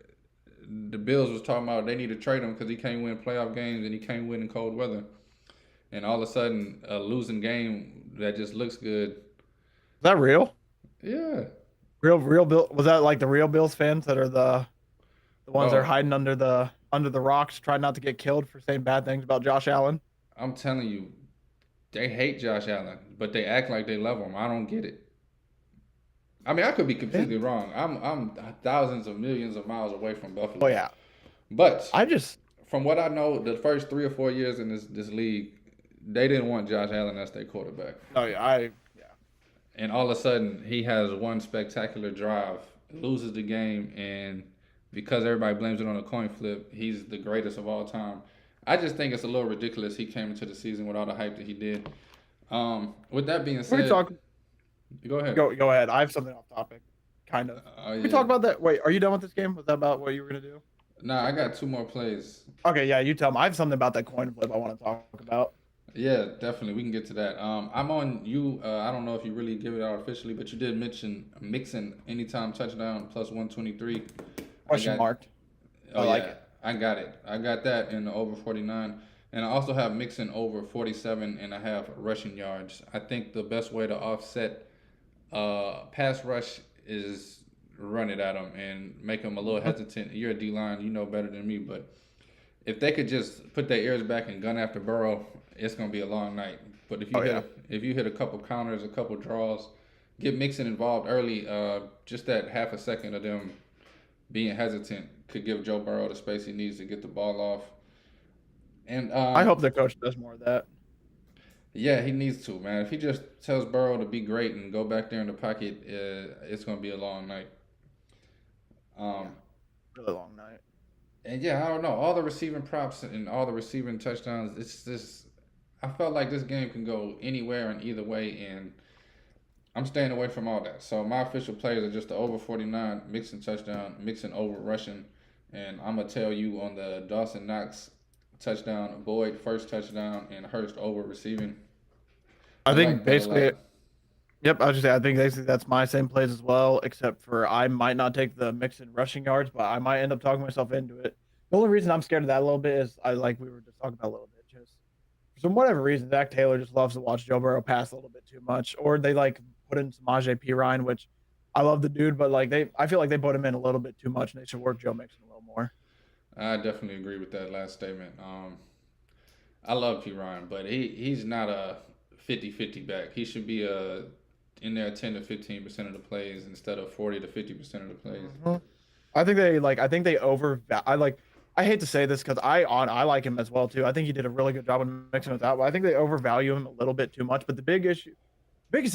the Bills was talking about they need to trade him because he can't win playoff games and he can't win in cold weather. And all of a sudden, a losing game that just looks good. Is that real? Yeah. Real Bill? Was that like the real Bills fans that are the ones that are Bro, hiding under the rocks, trying not to get killed for saying bad things about Josh Allen? I'm telling you, they hate Josh Allen, but they act like they love him. I don't get it. I mean, I could be Yeah. completely wrong. I'm thousands of millions of miles away from Oh Buffalo. yeah. But I just from what I know, the first 3 or 4 years in this league, they didn't want Josh Allen as their quarterback. oh yeah yeah. And all of a sudden, he has one spectacular drive, loses the game, and because everybody blames it on a coin flip, he's the greatest of all time. I just think it's a little ridiculous he came into the season with all the hype that he did. With that being We can said, talk. go ahead. Go ahead. I have something off topic, kind of. Oh We yeah. talk about that. Wait, are you done with this game? Was that about what you were gonna do? Nah, I got two more plays. Okay, yeah, you tell me. I have something about that coin flip I want to talk about. Yeah, definitely. We can get to that. I'm on you. I don't know if you really give it out officially, but you did mention Mixon anytime touchdown plus 123. I Question got. marked. I Oh like yeah, it. I got it. I got that in the over 49, and I also have Mixon over 47 and a half rushing yards. I think the best way to offset pass rush is run it at him and make him a little Mhm. hesitant. You're a D line, you know better than me, but if they could just put their ears back and gun after Burrow, it's gonna be a long night. But Oh yeah. if you hit a couple counters, a couple draws, get Mixon involved early, just that half a second of them being hesitant could give Joe Burrow the space he needs to get the ball off. And I hope the coach does more of that. yeah, he needs to, man. If he just tells Burrow to be great and go back there in the pocket, it's gonna be a long night. Yeah, Um, really long night. and yeah, I don't know. All the receiving props and all the receiving touchdowns, it's just I felt like this game can go anywhere and either way, and I'm staying away from all that. So my official plays are just the over 49, Mixon touchdown, Mixon over rushing, and I'm gonna tell you on the Dawson Knox touchdown, Boyd first touchdown, and Hurst over receiving. I I think like that a basically, lot. yep. I was just say I think basically that's my same plays as well, except for I might not take the mix in rushing yards, but I might end up talking myself into it. The only reason I'm scared of that a little bit is I like we were just talking about a little bit, just for whatever reason, Zach Taylor just loves to watch Joe Burrow pass a little bit too much, or they like put in Samaje P Ryan, which I love the dude, but like I feel like they put him in a little bit too much, and they should work Joe Mixon a little more. I definitely agree with that last statement. I love P Ryan, but he's not a 50-50 back. He should be in there 10 to 15% of the plays instead of 40 to 50% of the plays. Mhm. I think they over I hate to say this because I like him as well too. I think he did a really good job of mixing it out, but I think they overvalue him a little bit too much. But biggest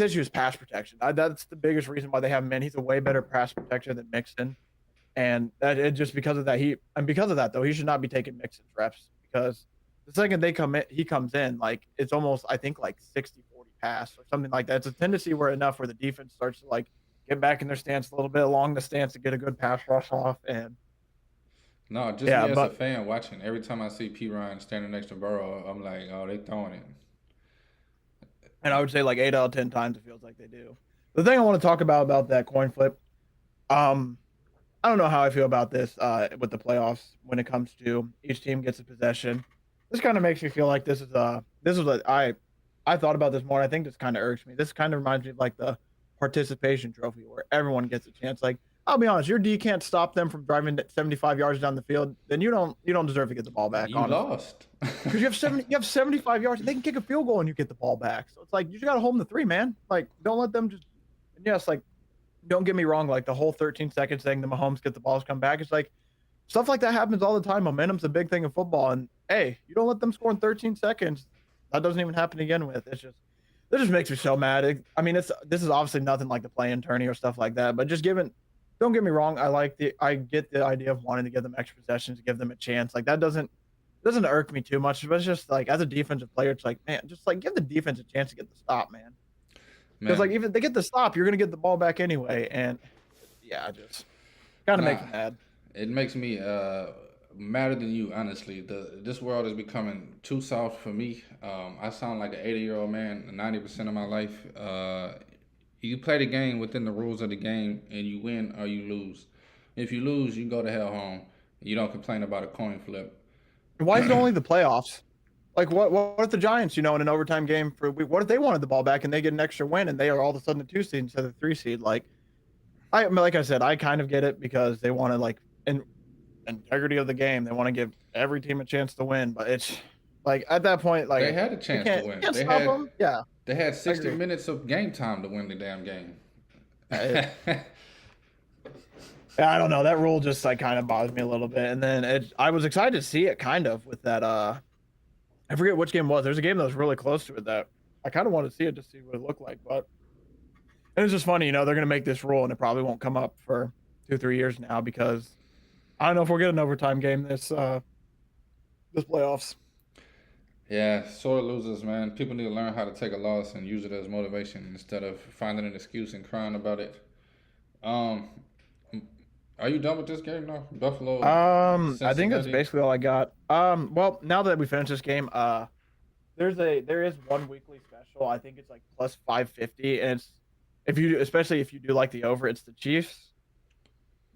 issue is pass protection. That's the biggest reason why they have him in. He's a way better pass protector than Mixon, and that it just because of that because of that though he should not be taking Mixon's reps because the second he comes in like it's almost I think like 60-40 pass or something like that. It's a tendency where the defense starts to like get back in their stance a little bit along the stance to get a good pass rush off and No, just yeah, me as a but fan watching. Every time I see P Ryan standing next to Burrow, I'm like, oh, they throwing it. and I would say like 8 out of 10 times it feels like they do. The thing I want to talk about that coin flip, um, I don't know how I feel about this with the playoffs when it comes to each team gets a possession. This kind of makes me feel like this is what I thought about this more. And I think this kind of irks me. This kind of reminds me of like the participation trophy where everyone gets a chance. Like I'll be honest, your D can't stop them from driving 75 yards down the field. Then you don't deserve to get the ball back. You Honestly, lost. because you have 75 yards. They can kick a field goal and you get the ball back. So it's like you just got to hold them to three, man. Like don't let them just. And yes, like don't get me wrong. Like the whole 13 seconds thing, the Mahomes get the balls come back. It's like stuff like that happens all the time. Momentum's a big thing in football. And hey, you don't let them score in 13 seconds. That doesn't even happen again with. It's just That just makes me so mad. I mean, this is obviously nothing like the play-in tourney or stuff like that, but just given, don't get me wrong, I get the idea of wanting to give them extra possessions, give them a chance. Like that doesn't irk me too much, but it's just like as a defensive player, it's like, man, just like give the defense a chance to get the stop, man. Because like Man, even if they get the stop, you're gonna get the ball back anyway, and yeah, just kind of nah, makes me mad. it makes me madder than you, honestly. This world is becoming too soft for me. I sound like an 80-year-old man 90% of my life. You play the game within the rules of the game, and you win or you lose. If you lose, you go to hell home. You don't complain about a coin flip. Why is it only the playoffs? Like what if the Giants, in an overtime game what if they wanted the ball back and they get an extra win and they are all of a sudden a 2 seed instead of a 3 seed? Like I said, I kind of get it because they want to integrity of the game. They want to give every team a chance to win, but it's like at that point, like They had a you chance to can't, you win. can't stop them. Yeah, They had I 60 agree. minutes of game time to win the damn game. Uh, I don't know. That rule just like kind of bothers me a little bit. And then I was excited to see it kind of with that. I forget which game it was. There's a game that was really close to it that I kind of wanted to see it to see what it looked like. But and it's just funny, they're going to make this rule and it probably won't come up for 2-3 years now because I don't know if we'll get an overtime game this playoffs. Yeah, sore losers, man. People need to learn how to take a loss and use it as motivation instead of finding an excuse and crying about it. Um, are you done with this game now? Buffalo, I think that's Cincinnati. basically all I got. Well, now that we finished this game, there is one weekly special. I think it's like plus 550, and it's especially if you do like the over, it's the Chiefs,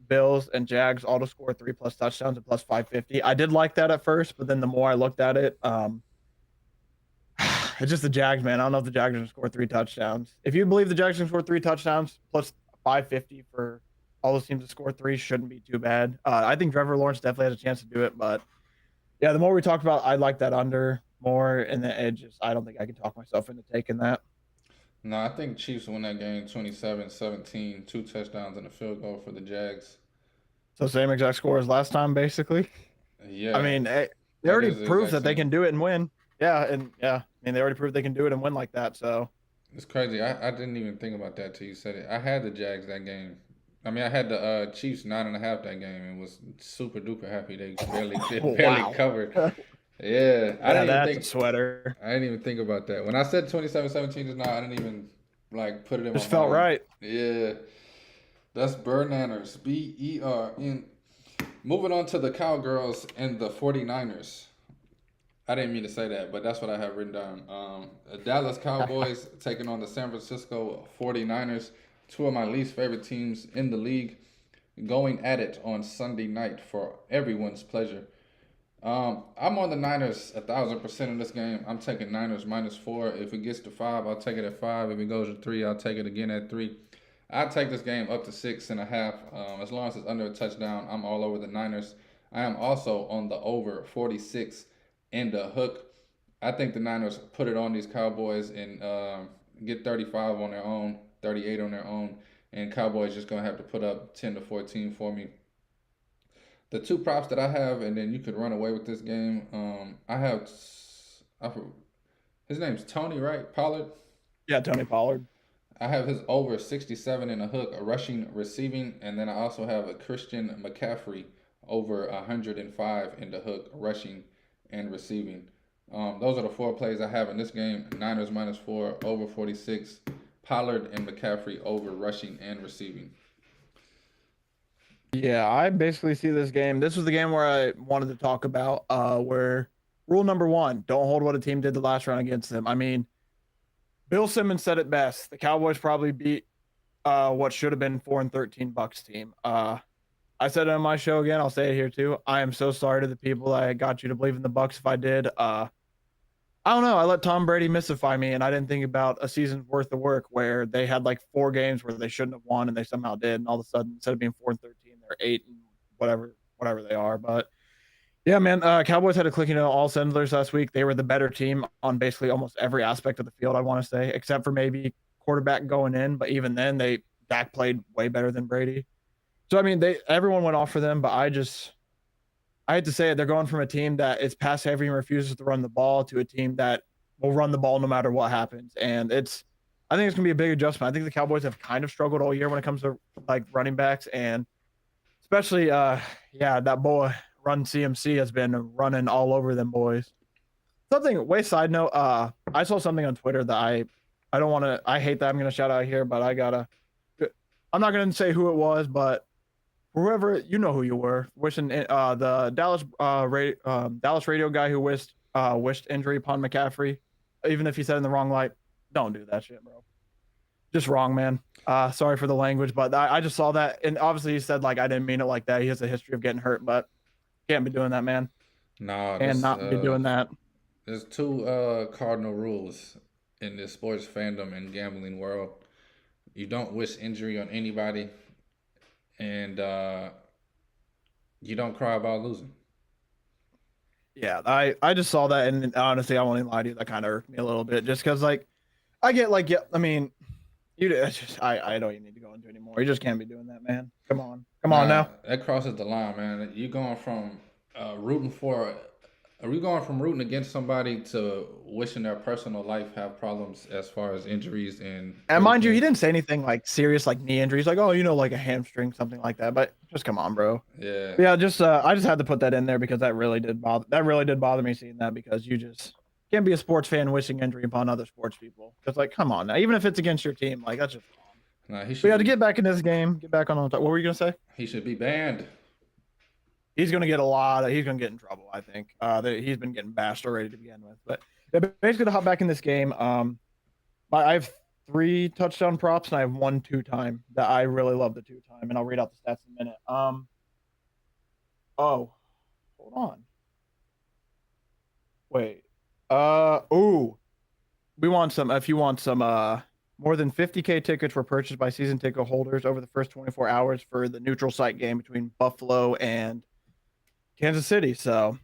Bills, and Jags all to score 3+ touchdowns and plus 550. I did like that at first, but then the more I looked at it, it's just the Jags, man. I don't know if the Jags are gonna score 3 touchdowns. If you believe the Jags can score 3 touchdowns plus 550 for all those teams to score three shouldn't be too bad. I think Trevor Lawrence definitely has a chance to do it, but yeah, the more we talked about, I like that under more, and the edge. I don't think I can talk myself into taking that. No, I think Chiefs win that game 27-17, 2 touchdowns and a field goal for the Jags. So same exact score as last time, basically. I Yeah, mean, they that already is the proved exact that they same. can do it and win. Yeah, and yeah, I mean they already proved they can do it and win like that. So It's crazy. I didn't even think about that till you said it. I had the Jags that game. I mean, I had the Chiefs 9.5 that game and was super duper happy they barely wow, covered. Yeah, yeah, that's a sweater. I didn't even think about that. When I said 27-17 just now, I didn't even like put it in my Just felt mind. right. Yeah, that's Bernanners. Bern. Moving on to the Cowgirls and the 49ers. I didn't mean to say that, but that's what I have written down. The Dallas Cowboys taking on the San Francisco 49ers, two of my least favorite teams in the league, going at it on Sunday night for everyone's pleasure. I'm on the Niners 1,000% in this game. I'm taking Niners -4. If it gets to 5, I'll take it at 5. If it goes to 3, I'll take it again at 3. I'll take this game up to 6.5. As long as it's under a touchdown, I'm all over the Niners. I am also on the over 46 and the hook. I think the Niners put it on these Cowboys and get 35 on their own, 38 on their own, and Cowboys just gonna have to put up 10-14 for me. The two props that I have, and then you could run away with this game. I, his name's Tony, right? Pollard. Yeah, Tony Pollard. I have his over 67 in a hook, a rushing, receiving, and then I also have a Christian McCaffrey over 105 in the hook, rushing and receiving. Those are the 4 plays I have in this game. Niners -4, over 46. Pollard and McCaffrey over rushing and receiving. Yeah, I basically see this game. This was the game where I wanted to talk about where rule number one, don't hold what a team did the last round against them. I mean, Bill Simmons said it best. The Cowboys probably beat what should have been 4-13 Bucks team. I said it on my show again. I'll say it here too. I am so sorry to the people I got you to believe in the Bucks if I did. I don't know. I let Tom Brady mystify me, and I didn't think about a season's worth of work where they had like 4 games where they shouldn't have won, and they somehow did. And all of a sudden, instead of being 4-13, they're 8 and whatever they are. But yeah, man, Cowboys had a clicking on all cylinders last week. They were the better team on basically almost every aspect of the field. I want to say, except for maybe quarterback going in. But even then, Dak played way better than Brady. So I mean, everyone went off for them, but I hate to say it, they're going from a team that is pass heavy and refuses to run the ball to a team that we'll run the ball no matter what happens. And I think it's gonna be a big adjustment. I think the Cowboys have kind of struggled all year when it comes to like running backs, and especially yeah, that boy Run CMC has been running all over them boys. Something way side note, I saw something on Twitter that I don't want to, I hate that I'm gonna shout out here, but I'm not gonna say who it was, but whoever, you know who you were, wishing the Dallas radio guy who wished injury upon McCaffrey, even if he said in the wrong light. Don't do that shit, bro. Just wrong, man. Sorry for the language, but I just saw that, and obviously he said like I didn't mean it like that. He has a history of getting hurt, but can't be doing that, man. No, And not be doing that. there's two cardinal rules in this sports fandom and gambling world. You don't wish injury on anybody, and you don't cry about losing. Yeah, I just saw that, and honestly, I won't even lie to you, that kind of irked me a little bit, just because like I get like, yeah, I mean, it's just I don't even need to go into it anymore. You just can't be doing that, man. Come on now. That crosses the line, man. You going from rooting for, are we going from rooting against somebody to wishing their personal life have problems as far as injuries and Mind you, he everything? didn't say anything like serious, like knee injuries, like, oh, like a hamstring, something like that. But just come on, bro. Yeah, Yeah, just I just had to put that in there because that really did bother me seeing that, because you just can't be a sports fan wishing injury upon other sports people. It's like, come on now, even if it's against your team, like that's just wrong. nah, he We should got to be, get back in this game, get back on top. What were you gonna say? he should be banned. He's gonna get he's gonna get in trouble, I think. He's been getting bashed already to begin with. But yeah, basically to hop back in this game, I have 3 touchdown props and I have 1 2-time that I really love the 2-time, and I'll read out the stats in a minute. Oh, hold on. Wait. Ooh. We want some, if you want some, more than 50K tickets were purchased by season ticket holders over the first 24 hours for the neutral site game between Buffalo and Kansas City. So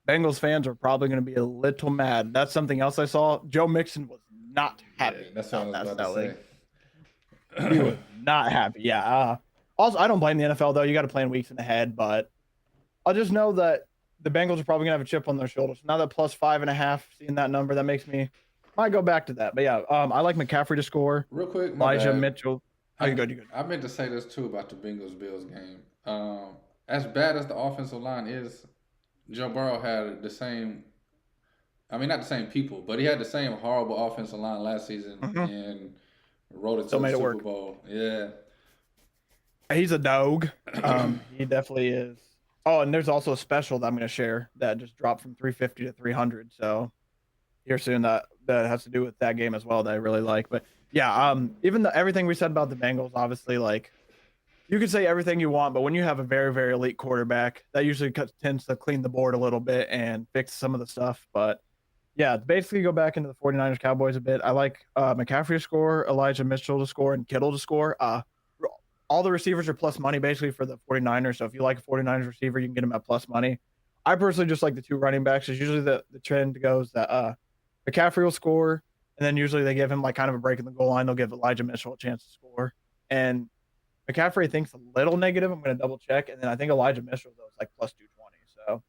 Bengals fans are probably going to be a little mad. That's something else I saw. Joe Mixon was not happy. Yeah, that's what I was about to selling. say. He was not happy. Yeah. Also, I don't blame the NFL though. You got to plan weeks in the head, but I'll just know that the Bengals are probably gonna have a chip on their shoulders. Now that +5.5, seeing that number, that makes me might go back to that. But yeah, I like McCaffrey to score. Real quick, my Elijah bad. Mitchell. Oh, you good? You good? I meant to say this too about the Bengals Bills game. As bad as the offensive line is, Joe Burrow had the same. I mean, not the same people, but he had the same horrible offensive line last season and rode it to Still the made it Super work. Bowl. Yeah, He's a dog. He definitely is. Oh, and there's also a special that I'm gonna share that just dropped from 350 to 300. So here soon, that has to do with that game as well, that I really like. But yeah, even everything we said about the Bengals, obviously, like you could say everything you want, but when you have a very, very elite quarterback, that usually tends to clean the board a little bit and fix some of the stuff. But yeah, basically go back into the 49ers Cowboys a bit. I like McCaffrey to score, Elijah Mitchell to score, and Kittle to score. All the receivers are plus money basically for the 49ers. So if you like a 49ers receiver, you can get them at plus money. I personally just like the 2 running backs. Because usually the trend goes that McCaffrey will score, and then usually they give him like kind of a break in the goal line. They'll give Elijah Mitchell a chance to score. And McCaffrey I think's a little negative. I'm going to double check. And then I think Elijah Mitchell, though, is like plus 220. So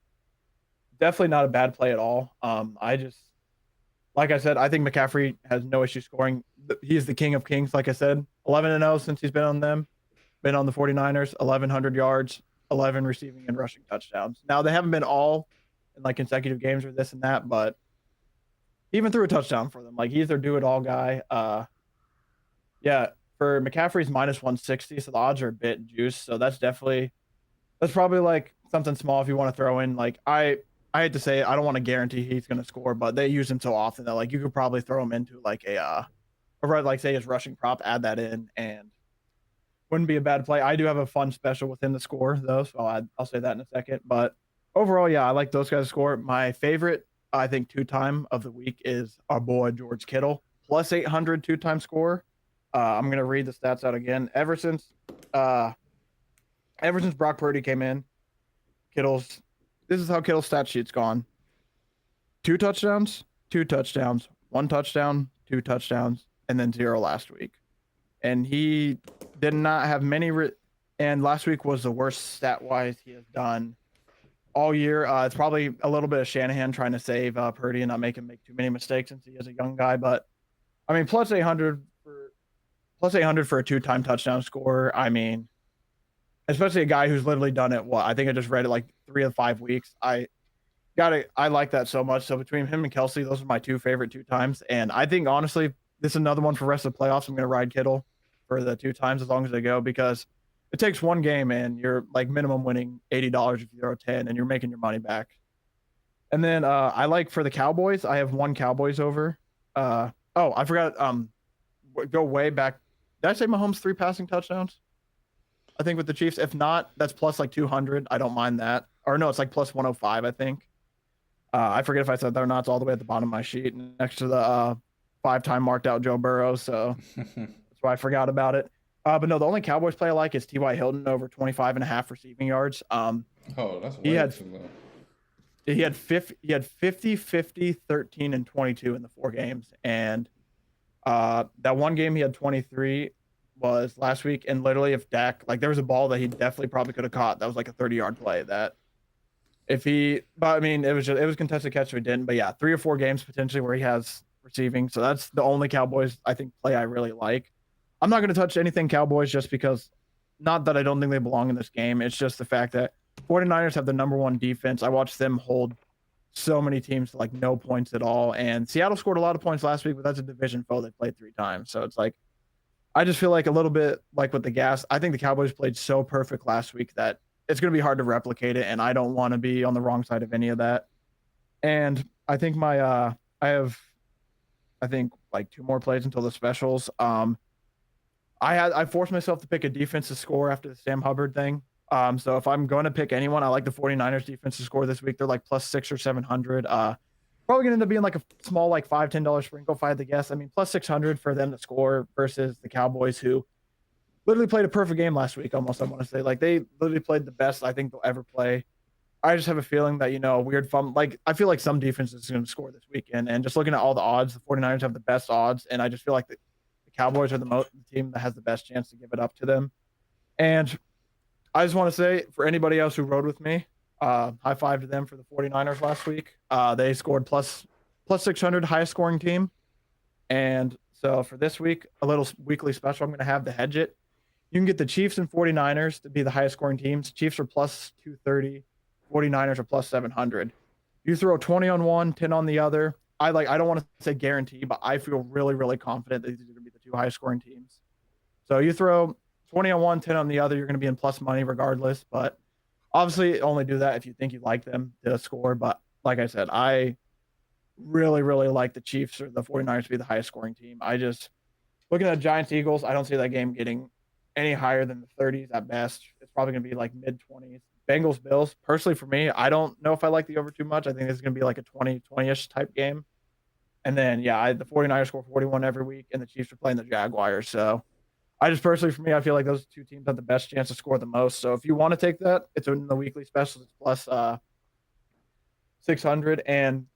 definitely not a bad play at all. Like I said, I think McCaffrey has no issue scoring. He is the king of kings, like I said. 11-0 since he's been on them. Been on the 49ers, 1,100 yards, 11 receiving and rushing touchdowns. Now, they haven't been all in like consecutive games or this and that, but he even threw a touchdown for them. Like, he's their do-it-all guy. Yeah, for McCaffrey's -160, so the odds are a bit juiced. So that's probably like something small if you want to throw in. Like, I hate to say it, I don't want to guarantee he's going to score, but they use him so often that like you could probably throw him into like like say his rushing prop, add that in, and wouldn't be a bad play. I do have a fun special within the score though, so I'll say that in a second. But overall, yeah, I like those guys to score. My favorite, I think, 2-time of the week is our boy George Kittle, +800 2-time score. I'm gonna read the stats out again. Ever since Brock Purdy came in, this is how Kittle's stat sheet's gone: 2 touchdowns, 2 touchdowns, 1 touchdown, 2 touchdowns, and then 0 last week. And he did not have many. And last week was the worst stat wise he has done all year. It's probably a little bit of Shanahan trying to save Purdy and not make him make too many mistakes since he is a young guy. But I mean, plus 800 for a two-time touchdown scorer. I mean, especially a guy who's literally done it. What I think I just read it like 3 to 5 weeks. I like that so much. So between him and Kelsey, those are my two favorite two times. And I think honestly, this is another one for the rest of the playoffs. I'm going to ride Kittle for the two times as long as they go because it takes one game and you're like minimum winning $80 if you throw 10 and you're making your money back. And then I like for the Cowboys, I have one Cowboys over. Oh, I forgot. Go way back. Did I say Mahomes 3 passing touchdowns? I think with the Chiefs. If not, that's plus like 200. I don't mind that. Or no, it's like plus 105. I think. I forget if I said that or not. It's all the way at the bottom of my sheet next to the 5-time marked out Joe Burrow. So that's why I forgot about it. But no, the only Cowboys play I like is T.Y. Hilton over 25.5 receiving yards. Oh, that's way too low. He had 50, 13, and 22 in the 4 games. And that one game he had 23 was last week. And literally if Dak, like there was a ball that he definitely probably could have caught. That was like a 30-yard play that but I mean, it was contested catch if he didn't. But yeah, 3 or 4 games potentially where he has receiving. So that's the only Cowboys, I think, play I really like. I'm not going to touch anything Cowboys just because, not that I don't think they belong in this game. It's just the fact that 49ers have the number 1 defense. I watched them hold so many teams to like no points at all. And Seattle scored a lot of points last week, but that's a division foe they played 3 times. So it's like, I just feel like a little bit like with the gas. I think the Cowboys played so perfect last week that it's going to be hard to replicate it. And I don't want to be on the wrong side of any of that. And I think I have like 2 more plays until the specials. I forced myself to pick a defensive score after the Sam Hubbard thing. So if I'm going to pick anyone, I like the 49ers defensive score this week. They're like plus 600 or 700. Probably going to end up being like a small, like $5-10 sprinkle if I had to guess. I mean, plus 600 for them to score versus the Cowboys, who literally played a perfect game last week. Almost, I want to say, like they literally played the best I think they'll ever play. I just have a feeling that, weird fun. Like I feel like some defense is going to score this weekend, and just looking at all the odds, the 49ers have the best odds, and I just feel like the Cowboys are the team that has the best chance to give it up to them. And I just want to say, for anybody else who rode with me, high five to them for the 49ers last week. They scored plus 600, highest scoring team. And so for this week, a little weekly special, I'm going to have to hedge it. You can get the Chiefs and 49ers to be the highest scoring teams. Chiefs are plus 230, 49ers are plus 700. You throw 20 on one, 10 on the other. I don't want to say guarantee, but I feel really, really confident that these are going to be the 2 highest scoring teams. So you throw 20 on one, 10 on the other, you're going to be in plus money regardless. But obviously, only do that if you think you like them to score. But like I said, I really, really like the Chiefs or the 49ers to be the highest scoring team. I just, looking at Giants Eagles, I don't see that game getting any higher than the 30s at best. It's probably going to be like mid 20s. Bengals Bills, personally for me, I don't know if I like the over too much. I think it's going to be like a 20-ish type game. And then, yeah, the 49ers score 41 every week, and the Chiefs are playing the Jaguars. So I just personally, for me, I feel like those 2 teams have the best chance to score the most. So if you want to take that, it's in the weekly specials. It's plus 600. And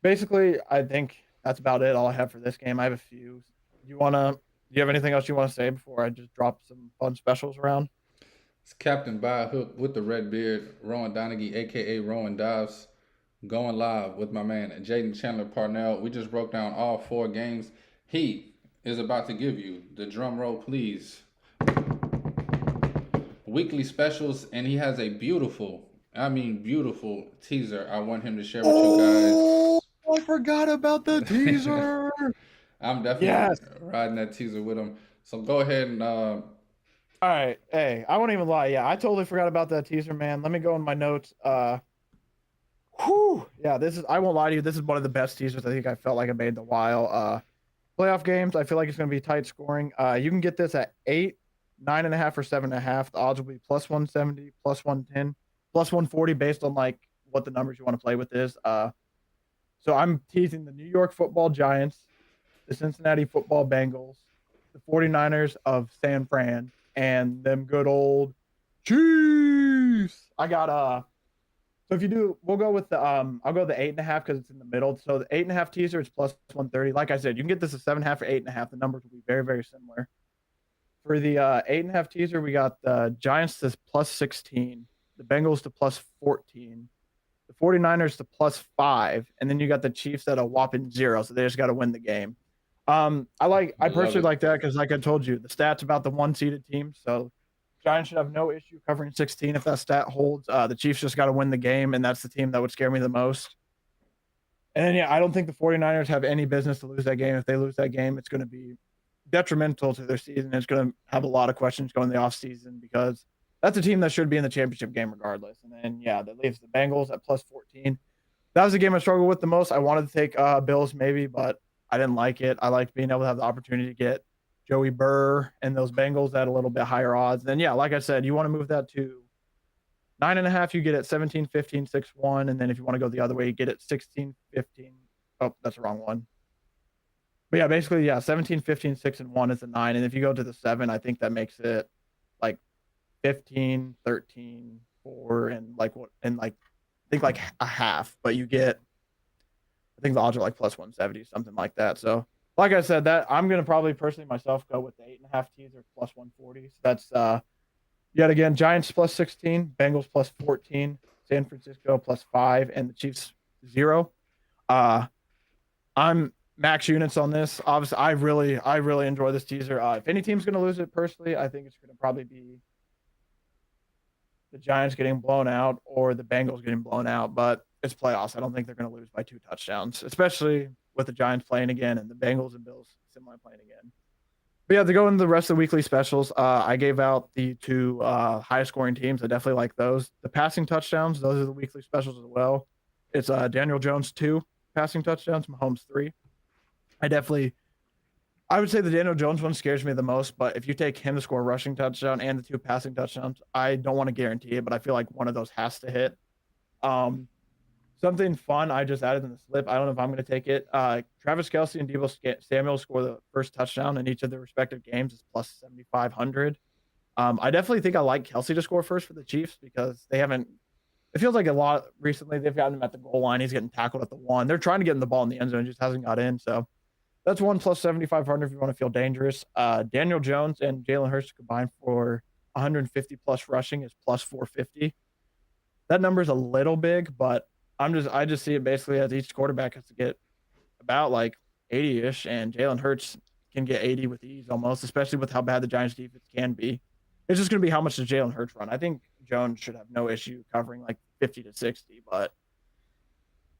basically, I think that's about it. All I have for this game. I have a few. Do you have anything else you want to say before I just drop some fun specials around? It's Captain By a Hook with the red beard, Rowan Donaghy, aka Rowan Dobbs, going live with my man Jaden Chandler Parnell. We just broke down all 4 games. He is about to give you the drum roll, please. Weekly specials, and he has a beautiful teaser I want him to share with you guys. I forgot about the teaser. I'm definitely riding that teaser with him. So go ahead and all right. Hey, I won't even lie. Yeah, I totally forgot about that teaser, man. Let me go in my notes. Yeah, I won't lie to you. This is one of the best teasers I think I felt like I made in a while. Playoff games, I feel like it's going to be tight scoring. You can get this at 8, 9.5, or 7.5. The odds will be plus 170, plus 110, plus 140 based on like what the numbers you want to play with is. So I'm teasing the New York Football Giants, the Cincinnati Football Bengals, the 49ers of San Fran, and them good old Chiefs. I got so if you do, we'll go with the I'll go the 8.5 because it's in the middle. So the 8.5 teaser is plus 130. Like I said, you can get this at 7.5 or 8.5. The numbers will be very, very similar. For the 8.5 teaser, we got the Giants to plus 16, the Bengals to plus 14, the 49ers to plus 5, and then you got the Chiefs at a whopping 0, so they just got to win the game. I love personally it. like that because, like I told you, the stats about the one-seeded team, so Giants should have no issue covering 16 if that stat holds. The Chiefs just got to win the game, and that's the team that would scare me the most. And then, yeah, I don't think the 49ers have any business to lose that game. If they lose that game, it's going to be detrimental to their season. It's going to have a lot of questions going the offseason because that's a team that should be in the championship game regardless. And then, yeah, that leaves the Bengals at plus 14. That was the game I struggled with the most. I wanted to take Bills maybe, but I didn't like it. I liked being able to have the opportunity to get Joey Burr and those Bengals at a little bit higher odds. Then, yeah, like I said, you want to move that to 9.5, you get it 17, 15, 6, 1. And then if you want to go the other way, you get it 16, 15. Oh, that's the wrong one. But yeah, basically, yeah, 17, 15, 6, and 1 is a 9. And if you go to the 7, I think that makes it like 15, 13, 4, and like what, and like, I think like a half. But you get, I think the odds are like plus 170, something like that. So, like I said, that I'm going to probably personally myself go with the 8.5 teaser plus 140. So that's, yet again, Giants plus 16, Bengals plus 14, San Francisco plus 5, and the Chiefs 0. I'm max units on this. Obviously, I really enjoy this teaser. If any team's going to lose it, personally, I think it's going to probably be the Giants getting blown out or the Bengals getting blown out. But it's playoffs. I don't think they're going to lose by 2 touchdowns, especially with the Giants playing again and the Bengals and Bills semi playing again. But yeah, to go into the rest of the weekly specials, I gave out the 2 highest scoring teams. I definitely like those. The passing touchdowns, those are the weekly specials as well. It's Daniel Jones 2 passing touchdowns, Mahomes 3. I would say the Daniel Jones one scares me the most, but if you take him to score a rushing touchdown and the 2 passing touchdowns, I don't want to guarantee it, but I feel like one of those has to hit. Something fun I just added in the slip. I don't know if I'm going to take it. Travis Kelce and Deebo Samuel score the first touchdown in each of their respective games. It's plus 7,500. I definitely think I like Kelce to score first for the Chiefs because they haven't. It feels like a lot recently they've gotten him at the goal line. He's getting tackled at the 1. They're trying to get him the ball in the end zone, just hasn't got in. So that's 1 plus 7,500 if you want to feel dangerous. Daniel Jones and Jalen Hurts combined for 150 plus rushing is plus 450. That number is a little big, but I just see it basically as each quarterback has to get about like 80-ish, and Jalen Hurts can get 80 with ease almost, especially with how bad the Giants defense can be. It's just going to be how much does Jalen Hurts run. I think Jones should have no issue covering like 50 to 60, but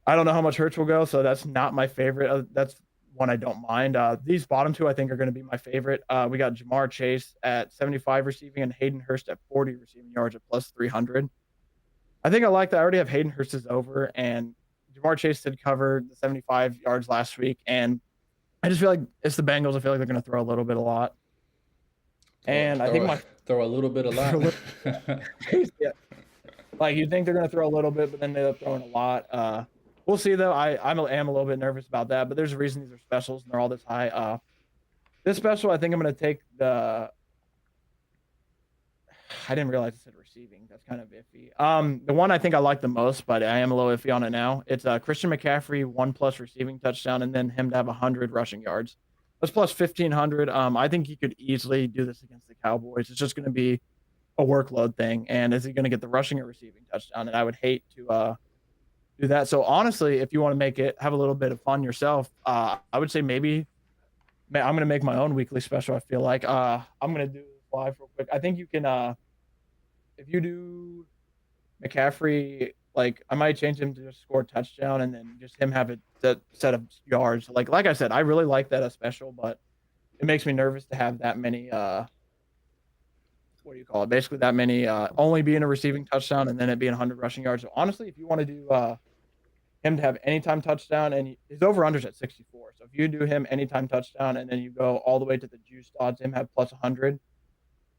I don't know how much Hurts will go, so that's not my favorite. That's one I don't mind. These bottom 2 I think are going to be my favorite. We got Jamar Chase at 75 receiving and Hayden Hurst at 40 receiving yards at plus 300. I think I like that. I already have Hayden Hurst's over, and Jamar Chase did cover the 75 yards last week, and I just feel like it's the Bengals. I feel like they're going to throw a little bit a lot. And I think throw a little bit a lot. Yeah. Like you think they're going to throw a little bit, but then they end up throwing a lot. We'll see though. I am a little bit nervous about that, but there's a reason these are specials and they're all this high. This special, I think I'm going to take the. I didn't realize it said receiving. That's kind of iffy. The one I think I like the most, but I am a little iffy on it now. It's Christian McCaffrey 1+ receiving touchdown, and then him to have 100 rushing yards. That's plus 1,500. I think he could easily do this against the Cowboys. It's just going to be a workload thing, and is he going to get the rushing or receiving touchdown? And I would hate to do that. So honestly, if you want to make it have a little bit of fun yourself, I would say maybe I'm going to make my own weekly special. I feel like I'm going to do live real quick. I think you can if you do McCaffrey, like I might change him to just score a touchdown and then just him have a set of yards. Like I said, I really like that as special, but it makes me nervous to have that many what do you call it? Basically that many only being a receiving touchdown and then it being 100 rushing yards. So honestly, if you want to do him to have anytime touchdown, and his over-unders at 64. So if you do him anytime touchdown and then you go all the way to the juice odds, him have plus 100,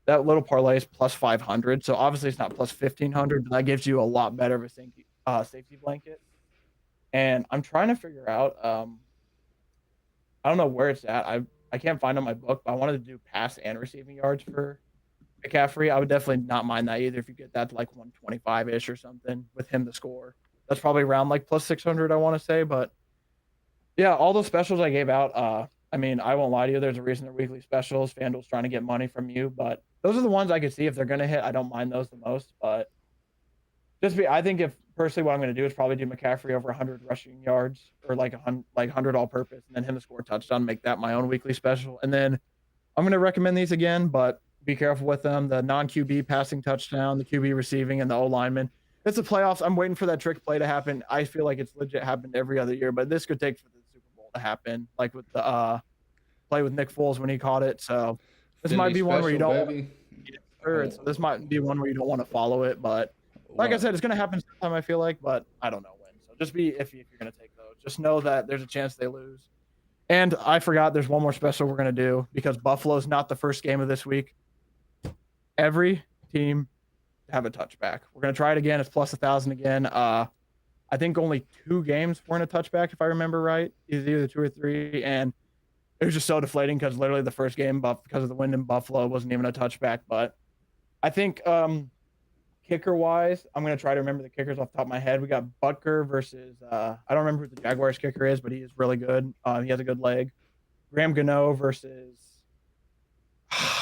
that little parlay is plus 500. So obviously it's not plus 1,500, but that gives you a lot better of a safety blanket. And I'm trying to figure out, I don't know where it's at. I can't find it on my book, but I wanted to do pass and receiving yards for McCaffrey. I would definitely not mind that either if you get that to like 125-ish or something with him to score. That's probably around like plus 600, I want to say. But yeah, all those specials I gave out, I mean, I won't lie to you. There's a reason they're weekly specials. FanDuel's trying to get money from you, but those are the ones I could see if they're going to hit. I don't mind those the most, but I think if personally what I'm going to do is probably do McCaffrey over 100 rushing yards or like 100 all purpose, and then him to score a touchdown, make that my own weekly special. And then I'm going to recommend these again, but be careful with them. The non QB passing touchdown, the QB receiving, and the O lineman. It's the playoffs. I'm waiting for that trick play to happen. I feel like it's legit happened every other year, but this could take for the Super Bowl to happen, like with the play with Nick Foles when he caught it. So this might Philly be one where you special, don't. baby. So this might be one where you don't want to follow it, but like I Well, said, it's going to happen sometime. I feel like, but I don't know when. So just be iffy if you're going to take those. Just know that there's a chance they lose. And I forgot there's one more special we're going to do because Buffalo's not the first game of this week. Every team have a touchback. We're going to try it again. It's plus 1,000 again. I think only 2 games weren't a touchback, if I remember right. Either 2 or 3. And it was just so deflating because literally the first game, because of the wind in Buffalo, wasn't even a touchback. But I think kicker-wise, I'm going to try to remember the kickers off the top of my head. We got Butker versus I don't remember who the Jaguars kicker is, but he is really good. He has a good leg. Graham Gano versus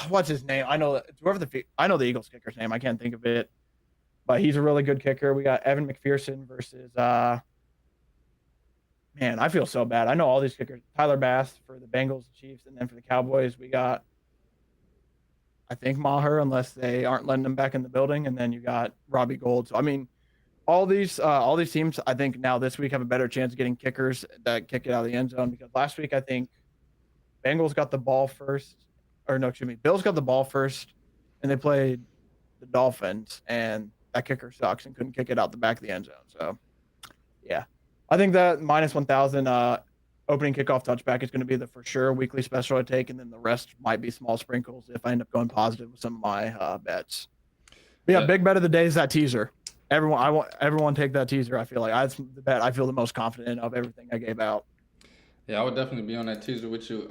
what's his name? I know the Eagles kicker's name. I can't think of it, but he's a really good kicker. We got Evan McPherson versus man, I feel so bad. I know all these kickers. Tyler Bass for the Bengals, Chiefs, and then for the Cowboys, we got I think Maher, unless they aren't letting him back in the building, and then you got Robbie Gold. So I mean, all these teams, I think now this week have a better chance of getting kickers that kick it out of the end zone because last week I think Bengals got the ball first, or no, excuse me, Bills got the ball first, and they played the Dolphins, and that kicker sucks and couldn't kick it out the back of the end zone. So yeah, I think that minus 1,000 opening kickoff touchback is going to be the for sure weekly special I take, and then the rest might be small sprinkles if I end up going positive with some of my bets. But yeah, big bet of the day is that teaser. Everyone take that teaser. I feel like that's the bet I feel the most confident of everything I gave out. yeah, I would definitely be on that teaser with you.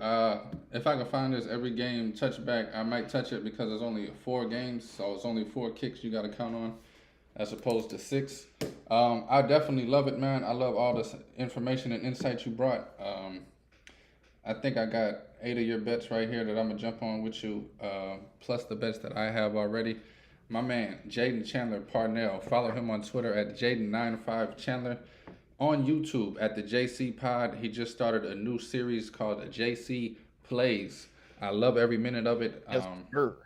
If I can find this every game touchback, I might touch it because there's only 4 games, so it's only 4 kicks you got to count on, as opposed to 6. I definitely love it, man. I love all this information and insight you brought. I think I got 8 of your bets right here that I'm gonna jump on with you, plus the bets that I have already. My man, Jaden Chandler Parnell. Follow him on Twitter at Jaden95Chandler. On YouTube at the JC Pod. He just started a new series called JC Plays. I love every minute of it. Yes, sure.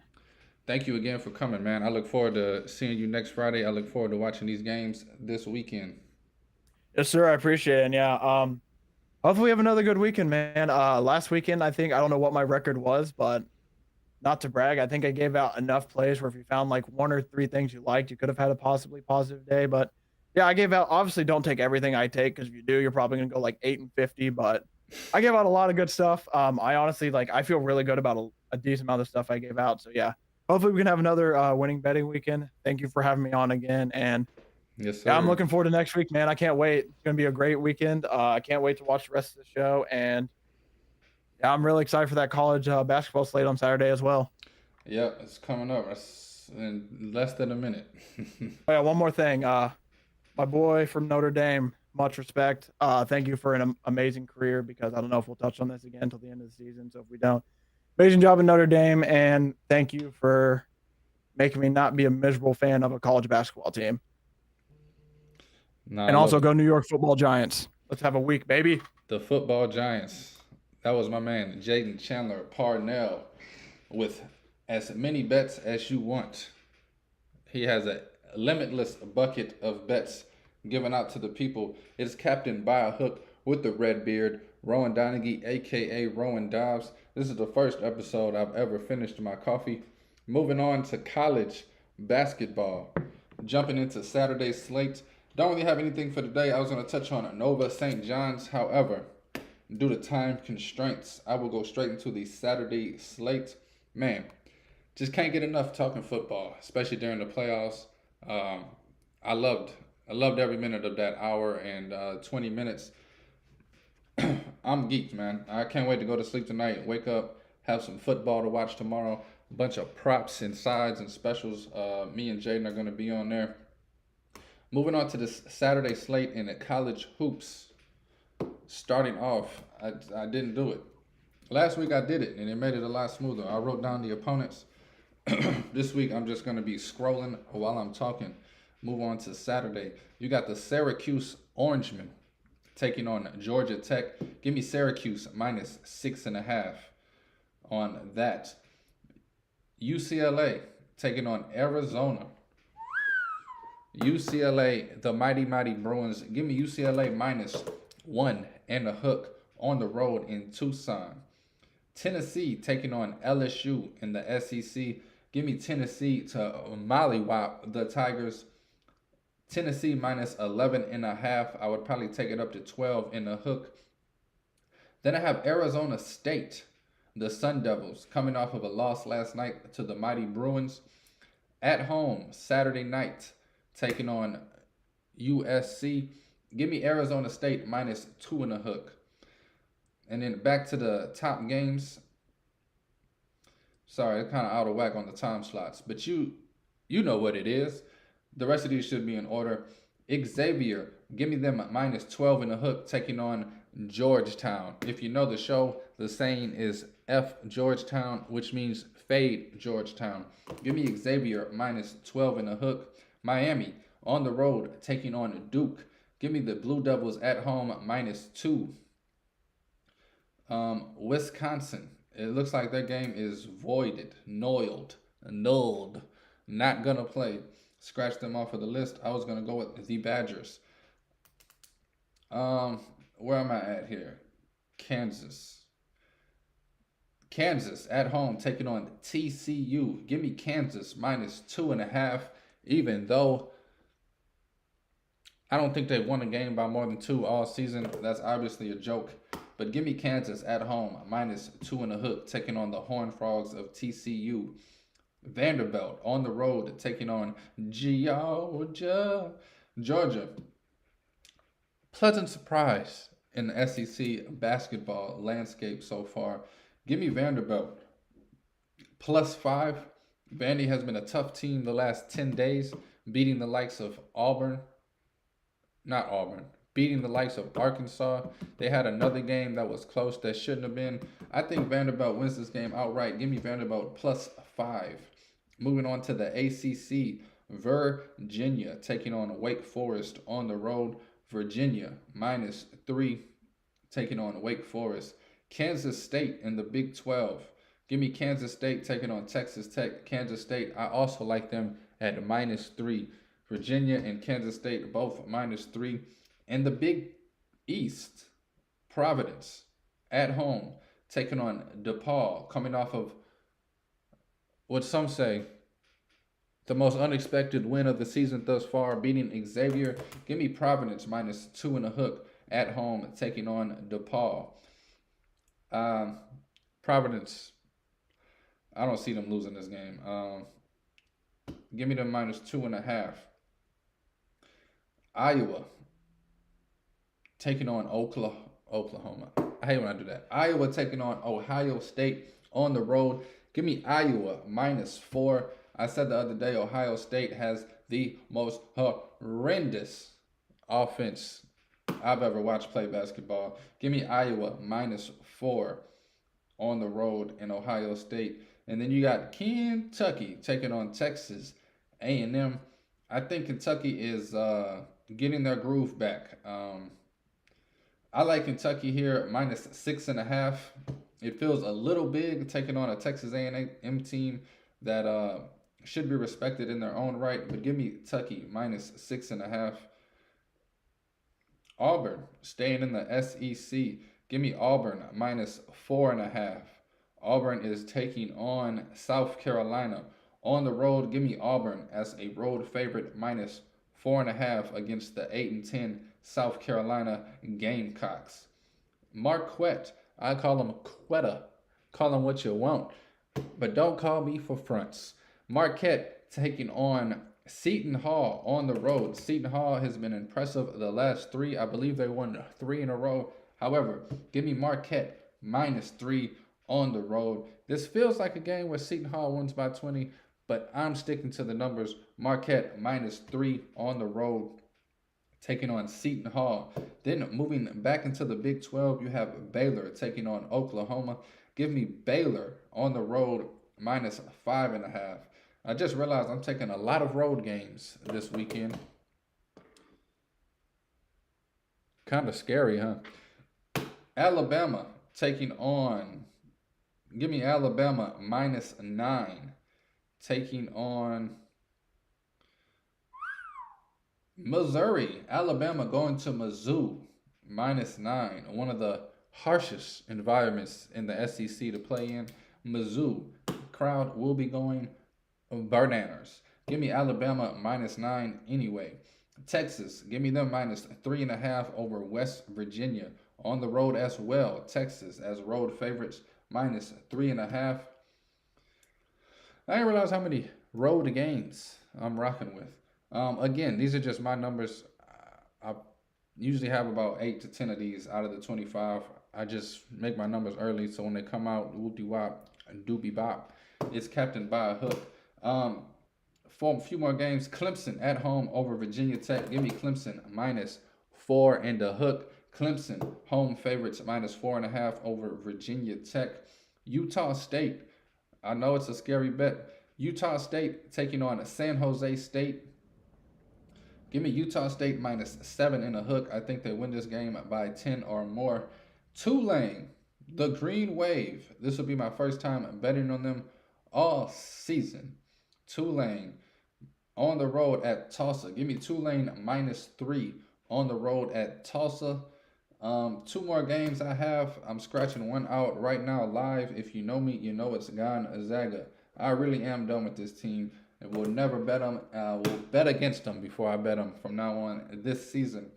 Thank you again for coming, man. I look forward to seeing you next Friday. I look forward to watching these games this weekend. Yes, sir. I appreciate it. And yeah, hopefully we have another good weekend, man. Last weekend, I don't know what my record was, but not to brag, I think I gave out enough plays where if you found like 1 or 3 things you liked, you could have had a possibly positive day. But yeah, I gave out, obviously don't take everything I take because if you do, you're probably going to go like 8-50, but I gave out a lot of good stuff. I honestly, I feel really good about a decent amount of stuff I gave out. So yeah, hopefully we can have another winning betting weekend. Thank you for having me on again. And yes, sir. yeah, I'm looking forward to next week, man. I can't wait. It's going to be a great weekend. I can't wait to watch the rest of the show. And yeah, I'm really excited for that college basketball slate on Saturday as well. Yep, it's coming up. It's in less than a minute. Oh, yeah, one more thing. My boy from Notre Dame, much respect. Thank you for an amazing career because I don't know if we'll touch on this again until the end of the season. So if we don't, amazing job in Notre Dame. And thank you for making me not be a miserable fan of a college basketball team. Nah, and also go New York Football Giants. Let's have a week, baby. The Football Giants. That was my man, Jaden Chandler Parnell, with as many bets as you want. He has a limitless bucket of bets given out to the people. It is captained by a hook with the red beard, Rowan Donaghy, a.k.a. Rowan Dobbs. This is the first episode I've ever finished my coffee. Moving on to college basketball. Jumping into Saturday slate. Don't really have anything for today. I was going to touch on Nova St. John's. However, due to time constraints, I will go straight into the Saturday slate. Man, just can't get enough talking football, especially during the playoffs. I loved every minute of that hour and 20 minutes. I'm geeked, man. I can't wait to go to sleep tonight, wake up, have some football to watch tomorrow. A bunch of props and sides and specials. Me and Jaden are going to be on there. Moving on to this Saturday slate in the college hoops. Starting off, I didn't do it. Last week I did it, and it made it a lot smoother. I wrote down the opponents. This week I'm just going to be scrolling while I'm talking. Move on to Saturday. You got the Syracuse Orangemen taking on Georgia Tech. Give me Syracuse minus 6.5 on that. UCLA taking on Arizona. UCLA, the mighty Bruins. Give me UCLA minus 1.5 on the road in Tucson. Tennessee taking on LSU in the SEC. Give me Tennessee to mollywop the Tigers. Tennessee minus 11.5. I would probably take it up to 12.5. Then I have Arizona State, the Sun Devils, coming off of a loss last night to the mighty Bruins. At home, Saturday night, taking on USC. Give me Arizona State minus 2.5. And then back to the top games. Sorry, it's kind of out of whack on the time slots, but you know what it is. The rest of these should be in order. Xavier, give me them minus 12.5, taking on Georgetown. If you know the show, the saying is F Georgetown, which means fade Georgetown. Give me Xavier minus 12.5. Miami on the road taking on Duke. Give me the Blue Devils at home minus 2. Wisconsin, it looks like their game is voided, nulled, not gonna play. Scratch them off of the list. I was gonna go with the Badgers. Where am I at here? Kansas at home taking on TCU. Give me Kansas minus 2.5, even though I don't think they've won a game by more than 2 all season. That's obviously a joke. But give me Kansas at home minus 2.5, taking on the Horned Frogs of TCU. Vanderbilt on the road taking on Georgia. Pleasant surprise in the SEC basketball landscape so far. Give me Vanderbilt plus 5. Vandy has been a tough team the last 10 days, beating the likes of beating the likes of Arkansas. They had another game that was close that shouldn't have been. I think Vanderbilt wins this game outright. Give me Vanderbilt plus 5. Moving on to the ACC, Virginia taking on Wake Forest on the road. Virginia minus 3 taking on Wake Forest. Kansas State in the Big 12. Give me Kansas State taking on Texas Tech. Kansas State, I also like them at minus 3. Virginia and Kansas State both minus 3. In the Big East, Providence at home taking on DePaul, coming off of what some say the most unexpected win of the season thus far, beating Xavier. Give me Providence minus 2.5 at home taking on DePaul. Providence, I don't see them losing this game. Give me them minus 2.5. Iowa taking on Oklahoma. I hate when I do that. Iowa taking on Ohio State on the road. Give me Iowa minus 4. I said the other day Ohio State has the most horrendous offense I've ever watched play basketball. Give me Iowa minus 4 on the road in Ohio State. And then you got Kentucky taking on Texas A&M. I think Kentucky is getting their groove back. I like Kentucky here minus 6.5. It feels a little big taking on a Texas A&M team that should be respected in their own right. But give me Kentucky minus 6.5. Auburn staying in the SEC. Give me Auburn minus 4.5. Auburn is taking on South Carolina on the road. Give me Auburn as a road favorite minus 4.5 against the 8-10 South Carolina Gamecocks. Marquette, I call him Quetta. Call him what you want, but don't call me for fronts. Marquette taking on Seton Hall on the road. Seton Hall has been impressive the last 3. I believe they won 3 in a row. However, give me Marquette minus 3 on the road. This feels like a game where Seton Hall wins by 20, but I'm sticking to the numbers. Marquette minus 3 on the road, taking on Seton Hall. Then moving back into the Big 12, you have Baylor taking on Oklahoma. Give me Baylor on the road minus 5.5. I just realized I'm taking a lot of road games this weekend. Kind of scary, huh? Alabama taking on, give me Alabama -9, taking on Missouri. Alabama going to Mizzou -9, one of the harshest environments in the SEC to play in. Mizzou crowd will be going bananas. Give me Alabama -9 anyway. Texas, give me them -3.5 over West Virginia on the road as well. Texas as road favorites -3.5. I didn't realize how many road games I'm rocking with. Again, these are just my numbers. I usually have about 8 to 10 of these out of the 25. I just make my numbers early, so when they come out, whoop-de-wop, doopy bop, it's Captain by a hook. For a few more games, Clemson at home over Virginia Tech. Give me Clemson -4 and a hook. Clemson home favorites -4.5 over Virginia Tech. Utah State, I know it's a scary bet. Utah State taking on San Jose State. Give me Utah State -7 and a hook. I think they win this game by 10 or more. Tulane, the Green Wave. This will be my first time betting on them all season. Tulane on the road at Tulsa. Give me Tulane -3 on the road at Tulsa. 2 more games I have. I'm scratching one out right now live. If you know me, you know it's Gonzaga. I really am done with this team and will never bet them. Will bet against them before I bet them from now on this season.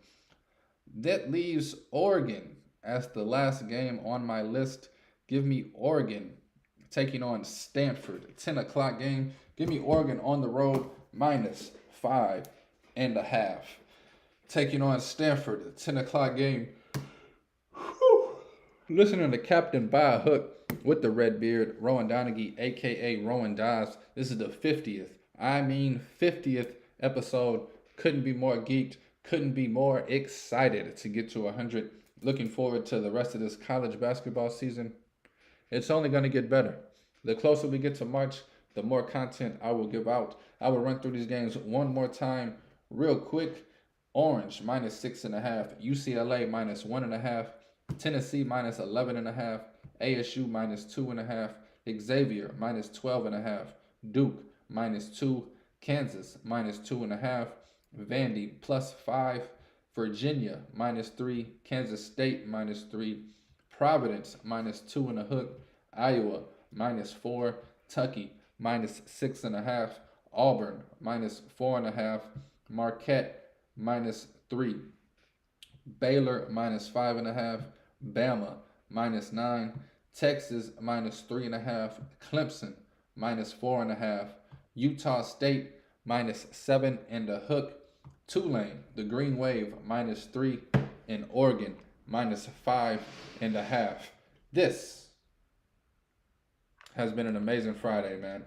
That leaves Oregon as the last game on my list. Give me Oregon taking on Stanford. 10 o'clock game. Give me Oregon on the road -5.5. Taking on Stanford. 10 o'clock game. Whew. Listening to Captain by a hook with the red beard, Rowan Donaghy, a.k.a. Rowan Dives. This is the 50th episode. Couldn't be more geeked. Couldn't be more excited to get to 100. Looking forward to the rest of this college basketball season. It's only going to get better. The closer we get to March, the more content I will give out. I will run through these games one more time real quick. Orange -6.5. UCLA -1.5. Tennessee -11.5. ASU -2.5. Xavier -12.5. Duke -2. Kansas -2.5. Vandy +5. Virginia -3. Kansas State -3. Providence -2 and a hook. Iowa -4. Tucky -6.5. Auburn -4.5. Marquette -3. Baylor -5.5. Bama -9. Texas -3.5. Clemson -4.5. Utah State -7 and a hook. Tulane, the Green Wave -3, and Oregon -5.5. This has been an amazing Friday, man.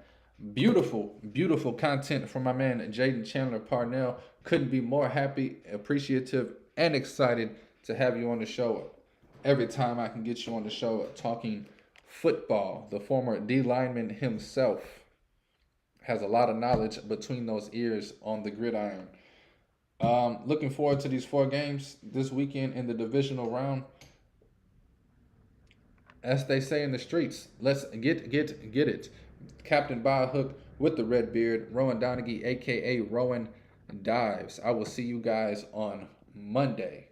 Beautiful, beautiful content from my man Jaden Chandler Parnell. Couldn't be more happy, appreciative, and excited to have you on the show. Every time I can get you on the show talking football, the former D lineman himself has a lot of knowledge between those ears on the gridiron. Looking forward to these 4 games this weekend in the divisional round. As they say in the streets, let's get it. Captain by a hook with the red beard, Rowan Donaghy, a.k.a. Rowan Dives. I will see you guys on Monday.